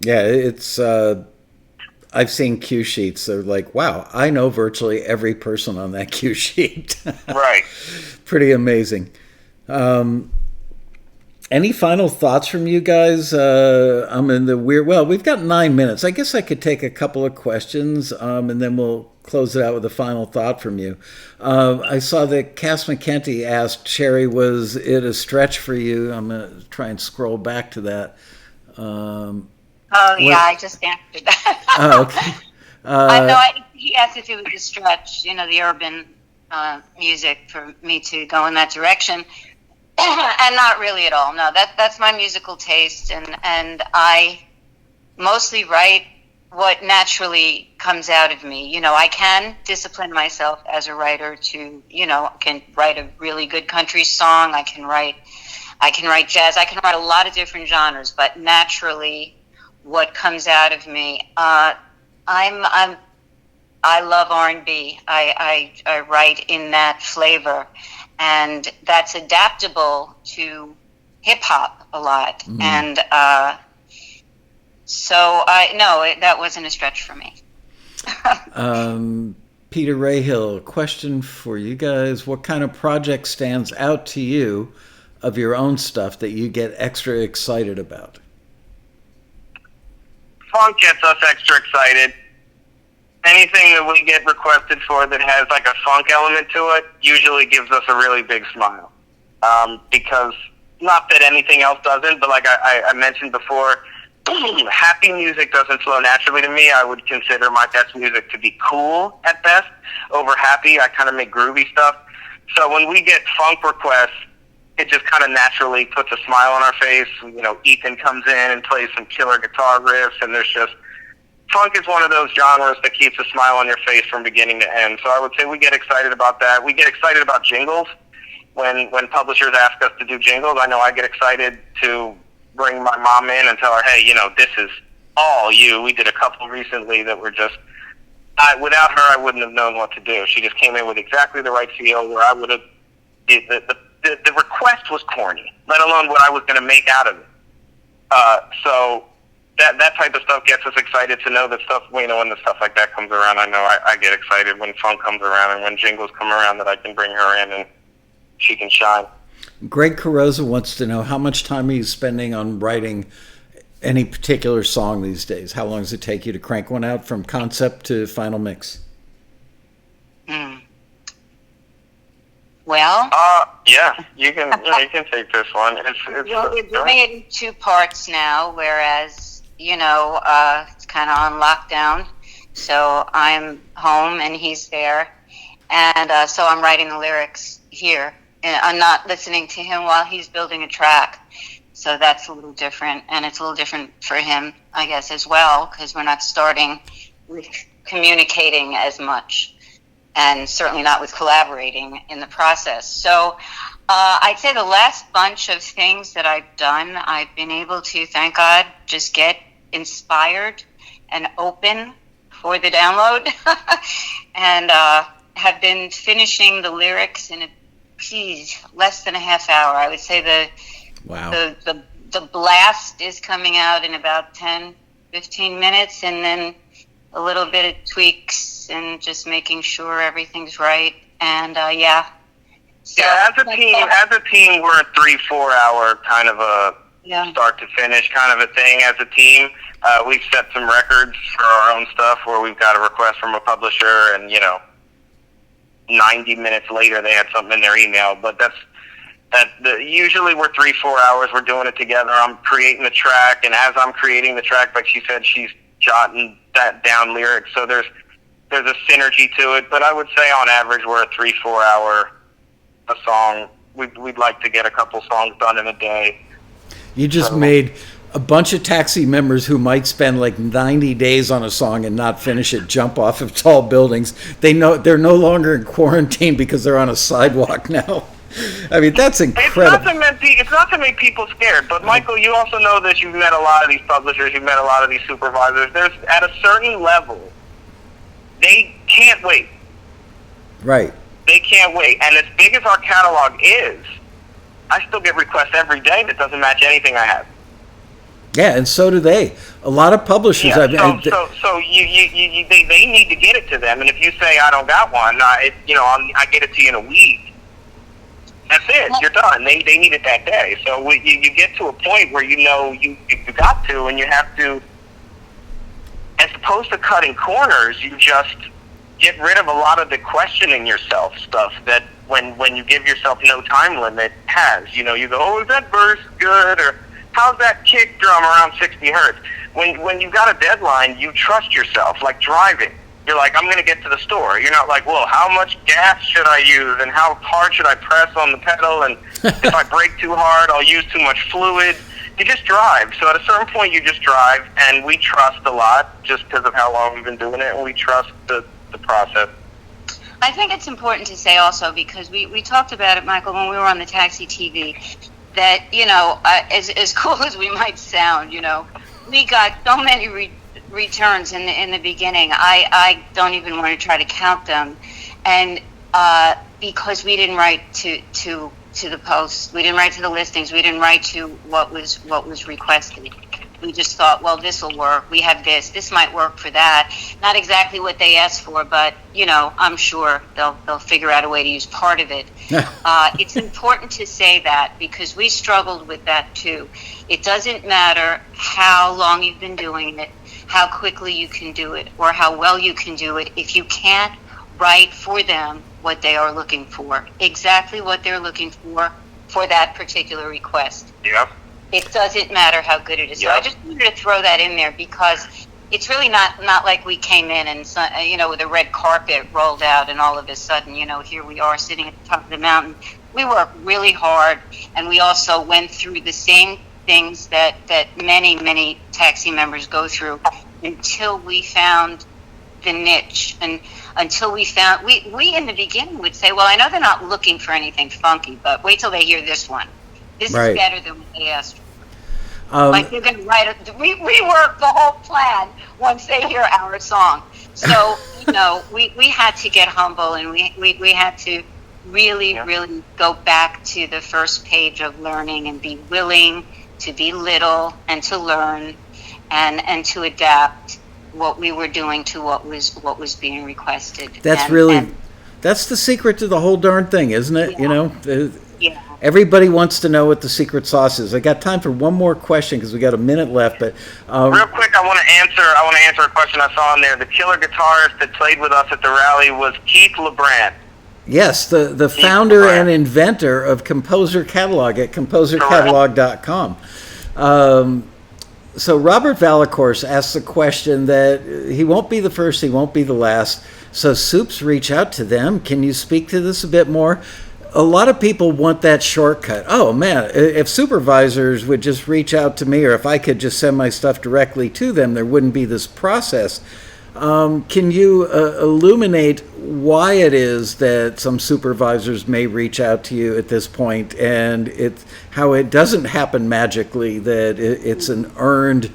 Yeah, it's I've seen cue sheets. They're like, wow, I know virtually every person on that cue sheet. Right. Pretty amazing. Any final thoughts from you guys? I'm in the weird. Well, we've got 9 minutes. I guess I could take a couple of questions, and then we'll close it out with a final thought from you. I saw that Cass McKenty asked, Sherry, was it a stretch for you? I'm going to try and scroll back to that. I just answered that. Oh, okay. He asked if it was a stretch, the urban music for me to go in that direction. And not really at all. No, that's my musical taste, and I mostly write what naturally comes out of me. I can discipline myself as a writer to, can write a really good country song. I can write jazz. I can write a lot of different genres, but naturally, what comes out of me, I love R&B. I write in that flavor. And that's adaptable to hip-hop a lot. Mm. And that wasn't a stretch for me. Peter Rahill, question for you guys. What kind of project stands out to you of your own stuff that you get extra excited about? Funk gets us extra excited. Anything that we get requested for that has like a funk element to it usually gives us a really big smile. Because, not that anything else doesn't, but like I mentioned before, happy music doesn't flow naturally to me. I would consider my best music to be cool at best. Over happy, I kind of make groovy stuff. So when we get funk requests, it just kind of naturally puts a smile on our face. Ethan comes in and plays some killer guitar riffs, and there's just... Funk is one of those genres that keeps a smile on your face from beginning to end. So I would say we get excited about that. We get excited about jingles. When publishers ask us to do jingles, I know I get excited to bring my mom in and tell her, hey, this is all you. We did a couple recently that were just... without her, I wouldn't have known what to do. She just came in with exactly the right feel where I would have... The request was corny, let alone what I was going to make out of it. So... That type of stuff gets us excited to know that stuff, when the stuff like that comes around, I know I get excited when funk comes around and when jingles come around that I can bring her in and she can shine. Greg Carrozza wants to know how much time are you spending on writing any particular song these days? How long does it take you to crank one out from concept to final mix? Well, yeah, you can take this one. We're doing it in 2 parts now, whereas it's kind of on lockdown. So I'm home and he's there, and so I'm writing the lyrics here, and I'm not listening to him while he's building a track. So that's a little different, and it's a little different for him, I guess, as well, because we're not starting with communicating as much, and certainly not with collaborating in the process. So I'd say the last bunch of things that I've done, I've been able to, thank God, just get inspired and open for the download, and have been finishing the lyrics in less than a half hour. I would say the blast is coming out in about 10-15 minutes, and then a little bit of tweaks and just making sure everything's right. And So as a team, we're a 3-4 hour kind of a start to finish kind of a thing as a team. We've set some records for our own stuff where we've got a request from a publisher, and 90 minutes later they had something in their email. But usually we're 3-4 hours. We're doing it together. I'm creating the track, and as I'm creating the track, like she said, she's jotting that down lyrics. So there's a synergy to it. But I would say on average we're a 3-4 hour a song. We'd like to get a couple songs done in a day. You just made a bunch of Taxi members who might spend like 90 days on a song and not finish it jump off of tall buildings. They're no longer in quarantine because they're on a sidewalk now. I mean, that's incredible. It's not to make people scared, but Michael, you also know this. You've met a lot of these publishers. You've met a lot of these supervisors. There's, at a certain level, they can't wait. Right. They can't wait. And as big as our catalog is, I still get requests every day that doesn't match anything I have. Yeah, and so do they. A lot of publishers. Yeah, so they need to get it to them. And if you say I don't got one, I get it to you in a week. That's it. You're done. They need it that day. So you get to a point where you got to, and you have to. As opposed to cutting corners, you just get rid of a lot of the questioning yourself stuff that when you give yourself no time limit has. You go, oh, is that verse good? Or how's that kick drum around 60 hertz? When you've got a deadline, you trust yourself, like driving. You're like, I'm going to get to the store. You're not like, well, how much gas should I use and how hard should I press on the pedal? And if I brake too hard, I'll use too much fluid. You just drive. So at a certain point, you just drive, and we trust a lot just because of how long we've been doing it, and we trust the process. I think it's important to say also, because we talked about it, Michael, when we were on the Taxi TV, that, as cool as we might sound, we got so many returns in the beginning. I don't even want to try to count them. And because we didn't write to the posts, we didn't write to the listings, we didn't write to what was requested. We just thought, well, this will work. We have this might work for that. Not exactly what they asked for, but I'm sure they'll figure out a way to use part of it. It's important to say that because we struggled with that too. It doesn't matter how long you've been doing it, how quickly you can do it, or how well you can do it. If you can't write for them what they are looking for, exactly what they're looking for that particular request. Yep. It doesn't matter how good it is. Yep. So I just wanted to throw that in there because it's really not like we came in and with a red carpet rolled out and all of a sudden here we are sitting at the top of the mountain. We worked really hard, and we also went through the same things that many Taxi members go through until we found the niche, and until we found we in the beginning would say, well, I know they're not looking for anything funky, but wait till they hear this one. This is better than what they asked for. Like they're going to write we rework the whole plan once they hear our song. So we had to get humble, and we had to really go back to the first page of learning and be willing to be little and to learn and to adapt what we were doing to what was being requested. That's the secret to the whole darn thing, isn't it? Yeah. Everybody wants to know what the secret sauce is. I got time for one more question because we got a minute left. But real quick, I want to answer a question I saw in there. The killer guitarist that played with us at the rally was Keith LeBrand. Yes, the founder and inventor of Composer Catalog at composercatalog.com. So Robert Valacourse asks a question that he won't be the first, he won't be the last. So Soups, reach out to them. Can you speak to this a bit more? A lot of people want that shortcut. Oh man, if supervisors would just reach out to me, or if I could just send my stuff directly to them, there wouldn't be this process. Can you illuminate why it is that some supervisors may reach out to you at this point, and how it doesn't happen magically, that it's an earned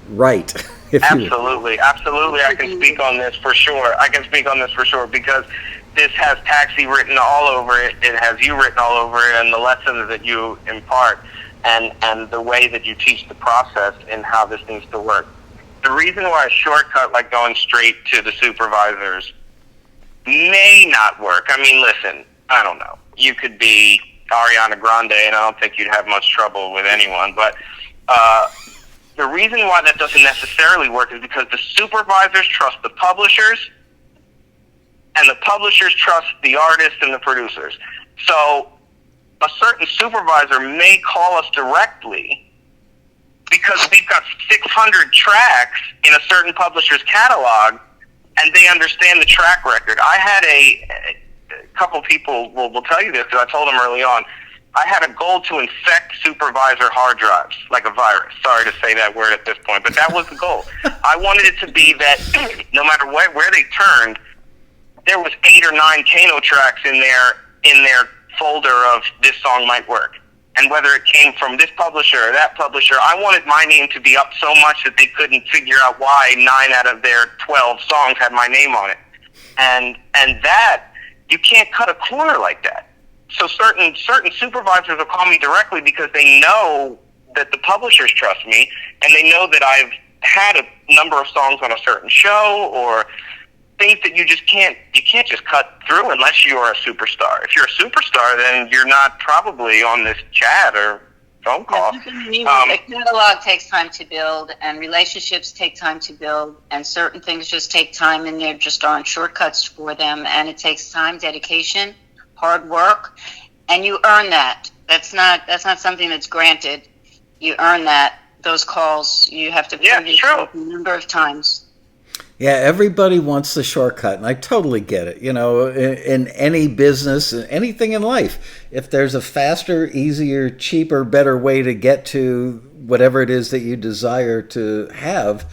right? Absolutely. I can speak on this for sure. Because this has Taxi written all over it. It has you written all over it, and the lessons that you impart, and the way that you teach the process and how this needs to work. The reason why a shortcut like going straight to the supervisors may not work. I mean, listen, I don't know. You could be Ariana Grande, and I don't think you'd have much trouble with anyone. But the reason why that doesn't necessarily work is because the supervisors trust the publishers, and the publishers trust the artists and the producers. So a certain supervisor may call us directly because we've got 600 tracks in a certain publisher's catalog, and they understand the track record. I had a couple people will tell you this, because I told them early on, I had a goal to infect supervisor hard drives like a virus. Sorry to say that word at this point, but that was the goal. I wanted it to be that no matter where they turned, there was 8 or 9 Kano tracks in their folder of this song might work. And whether it came from this publisher or that publisher, I wanted my name to be up so much that they couldn't figure out why 9 out of their 12 songs had my name on it. And that, you can't cut a corner like that. So certain supervisors will call me directly because they know that the publishers trust me, and they know that I've had a number of songs on a certain show, or things that you can't just cut through unless you are a superstar. If you're a superstar, then you're not probably on this chat or phone call. A catalog takes time to build, and relationships take time to build, and certain things just take time, and there just aren't shortcuts for them, and it takes time, dedication, hard work, and you earn that. That's not something that's granted. You earn that. Those calls, you have to prove yourself a number of times. Yeah, everybody wants the shortcut, and I totally get it. You know, in any business, anything in life, if there's a faster, easier, cheaper, better way to get to whatever it is that you desire to have,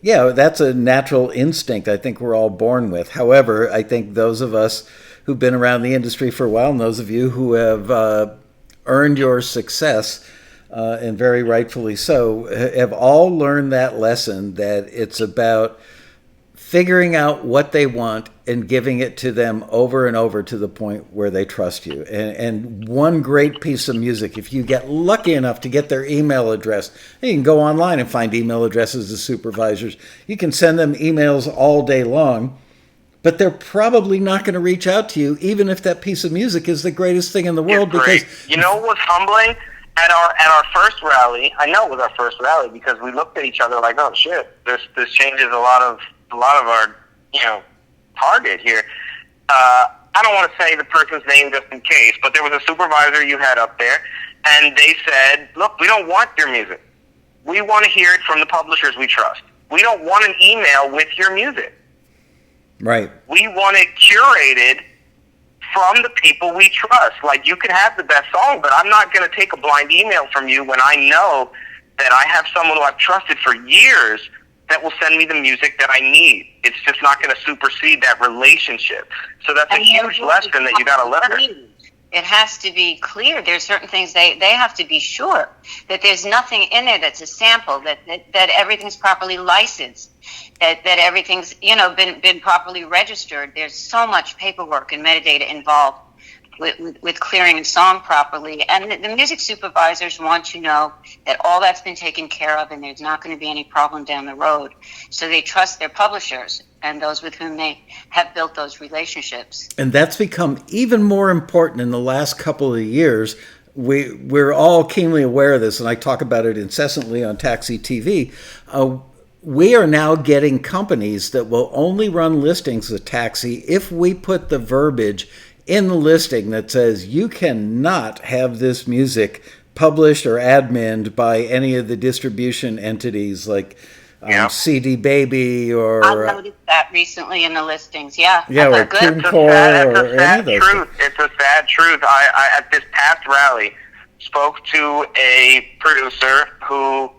yeah, that's a natural instinct I think we're all born with. However, I think those of us who've been around the industry for a while, and those of you who have earned your success, and very rightfully so, have all learned that lesson, that it's about figuring out what they want and giving it to them over and over to the point where they trust you. And one great piece of music, if you get lucky enough to get their email address, you can go online and find email addresses of supervisors. You can send them emails all day long, but they're probably not going to reach out to you, even if that piece of music is the greatest thing in the world. Because you know what was humbling? At our first rally, I know it was our first rally because we looked at each other like, oh shit, this changes a lot of our, target here. I don't want to say the person's name just in case, but there was a supervisor you had up there, and they said, look, we don't want your music. We want to hear it from the publishers we trust. We don't want an email with your music. Right. We want it curated from the people we trust. Like, you can have the best song, but I'm not going to take a blind email from you when I know that I have someone who I've trusted for years that will send me the music that I need. It's just not going to supersede that relationship. So that's a huge lesson that you got to learn. It has to be clear. There's certain things they have to be sure that there's nothing in there that's a sample, that everything's properly licensed, that everything's been properly registered. There's so much paperwork and metadata involved with clearing a song properly, and the music supervisors want to know that all that's been taken care of, and there's not going to be any problem down the road. So they trust their publishers and those with whom they have built those relationships. And that's become even more important in the last couple of years. We're all keenly aware of this, and I talk about it incessantly on Taxi TV. We are now getting companies that will only run listings of Taxi if we put the verbiage in the listing that says you cannot have this music published or adminned by any of the distribution entities like CD Baby or... I noticed that recently in the listings, yeah. Yeah, or TuneCore or any of those things. It's a sad truth. I at this past rally, spoke to a producer who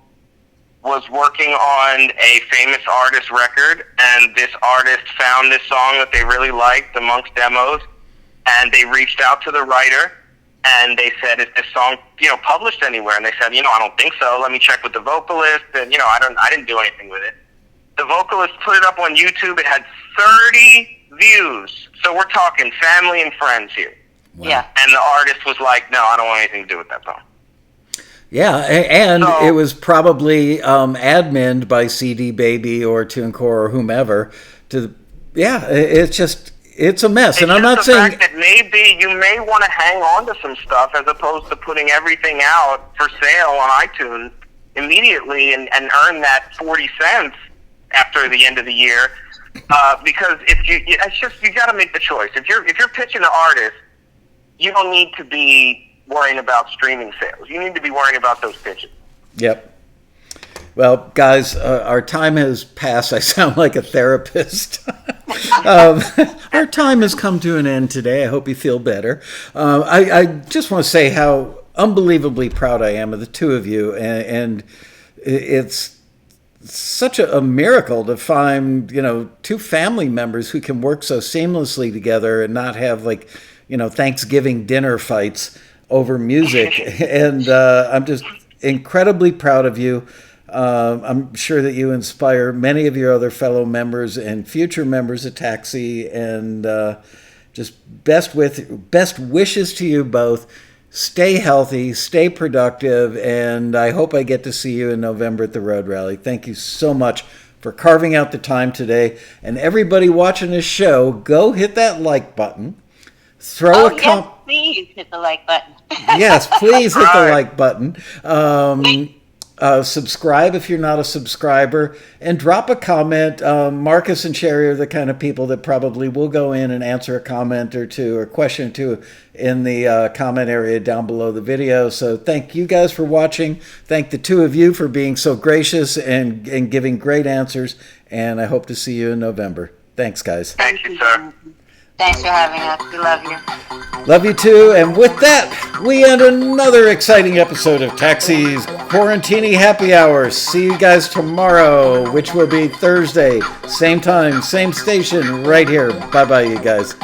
was working on a famous artist record, and this artist found this song that they really liked amongst demos, and they reached out to the writer, and they said, is this song, published anywhere? And they said, I don't think so. Let me check with the vocalist. And, I didn't do anything with it. The vocalist put it up on YouTube. It had 30 views. So we're talking family and friends here. Wow. Yeah. And the artist was like, no, I don't want anything to do with that song. Yeah, and so, it was probably adminned by CD Baby or TuneCore or whomever. It's it's a mess. It's and I'm just not the saying fact that maybe you may want to hang on to some stuff as opposed to putting everything out for sale on iTunes immediately and earn that 40 cents after the end of the year. Because it's just, you got to make the choice. If you're pitching an artist, you don't need to be worrying about streaming sales. You need to be worrying about those pitches. Yep. Well, guys, our time has passed. I sound like a therapist. Our time has come to an end today. I hope you feel better. I just want to say how unbelievably proud I am of the two of you. And it's such a miracle to find, two family members who can work so seamlessly together and not have Thanksgiving dinner fights over music. And I'm just incredibly proud of you. I'm sure that you inspire many of your other fellow members and future members of Taxi, and just best wishes to you both. Stay healthy, stay productive, and I hope I get to see you in November at the Road Rally. Thank you so much for carving out the time today. And everybody watching this show, go hit that like button. Yes, please hit the like button. Yes, please hit the like button. Subscribe if you're not a subscriber, and drop a comment. Marcus and Sherry are the kind of people that probably will go in and answer a comment or two or question or two in the comment area down below the video. So thank you guys for watching. Thank the two of you for being so gracious and giving great answers. And I hope to see you in November. Thanks, guys. Thank you, sir. Thanks for having us. We love you. Love you too. And with that, we end another exciting episode of Taxi's Quarantini Happy Hour. See you guys tomorrow, which will be Thursday. Same time, same station, right here. Bye-bye, you guys.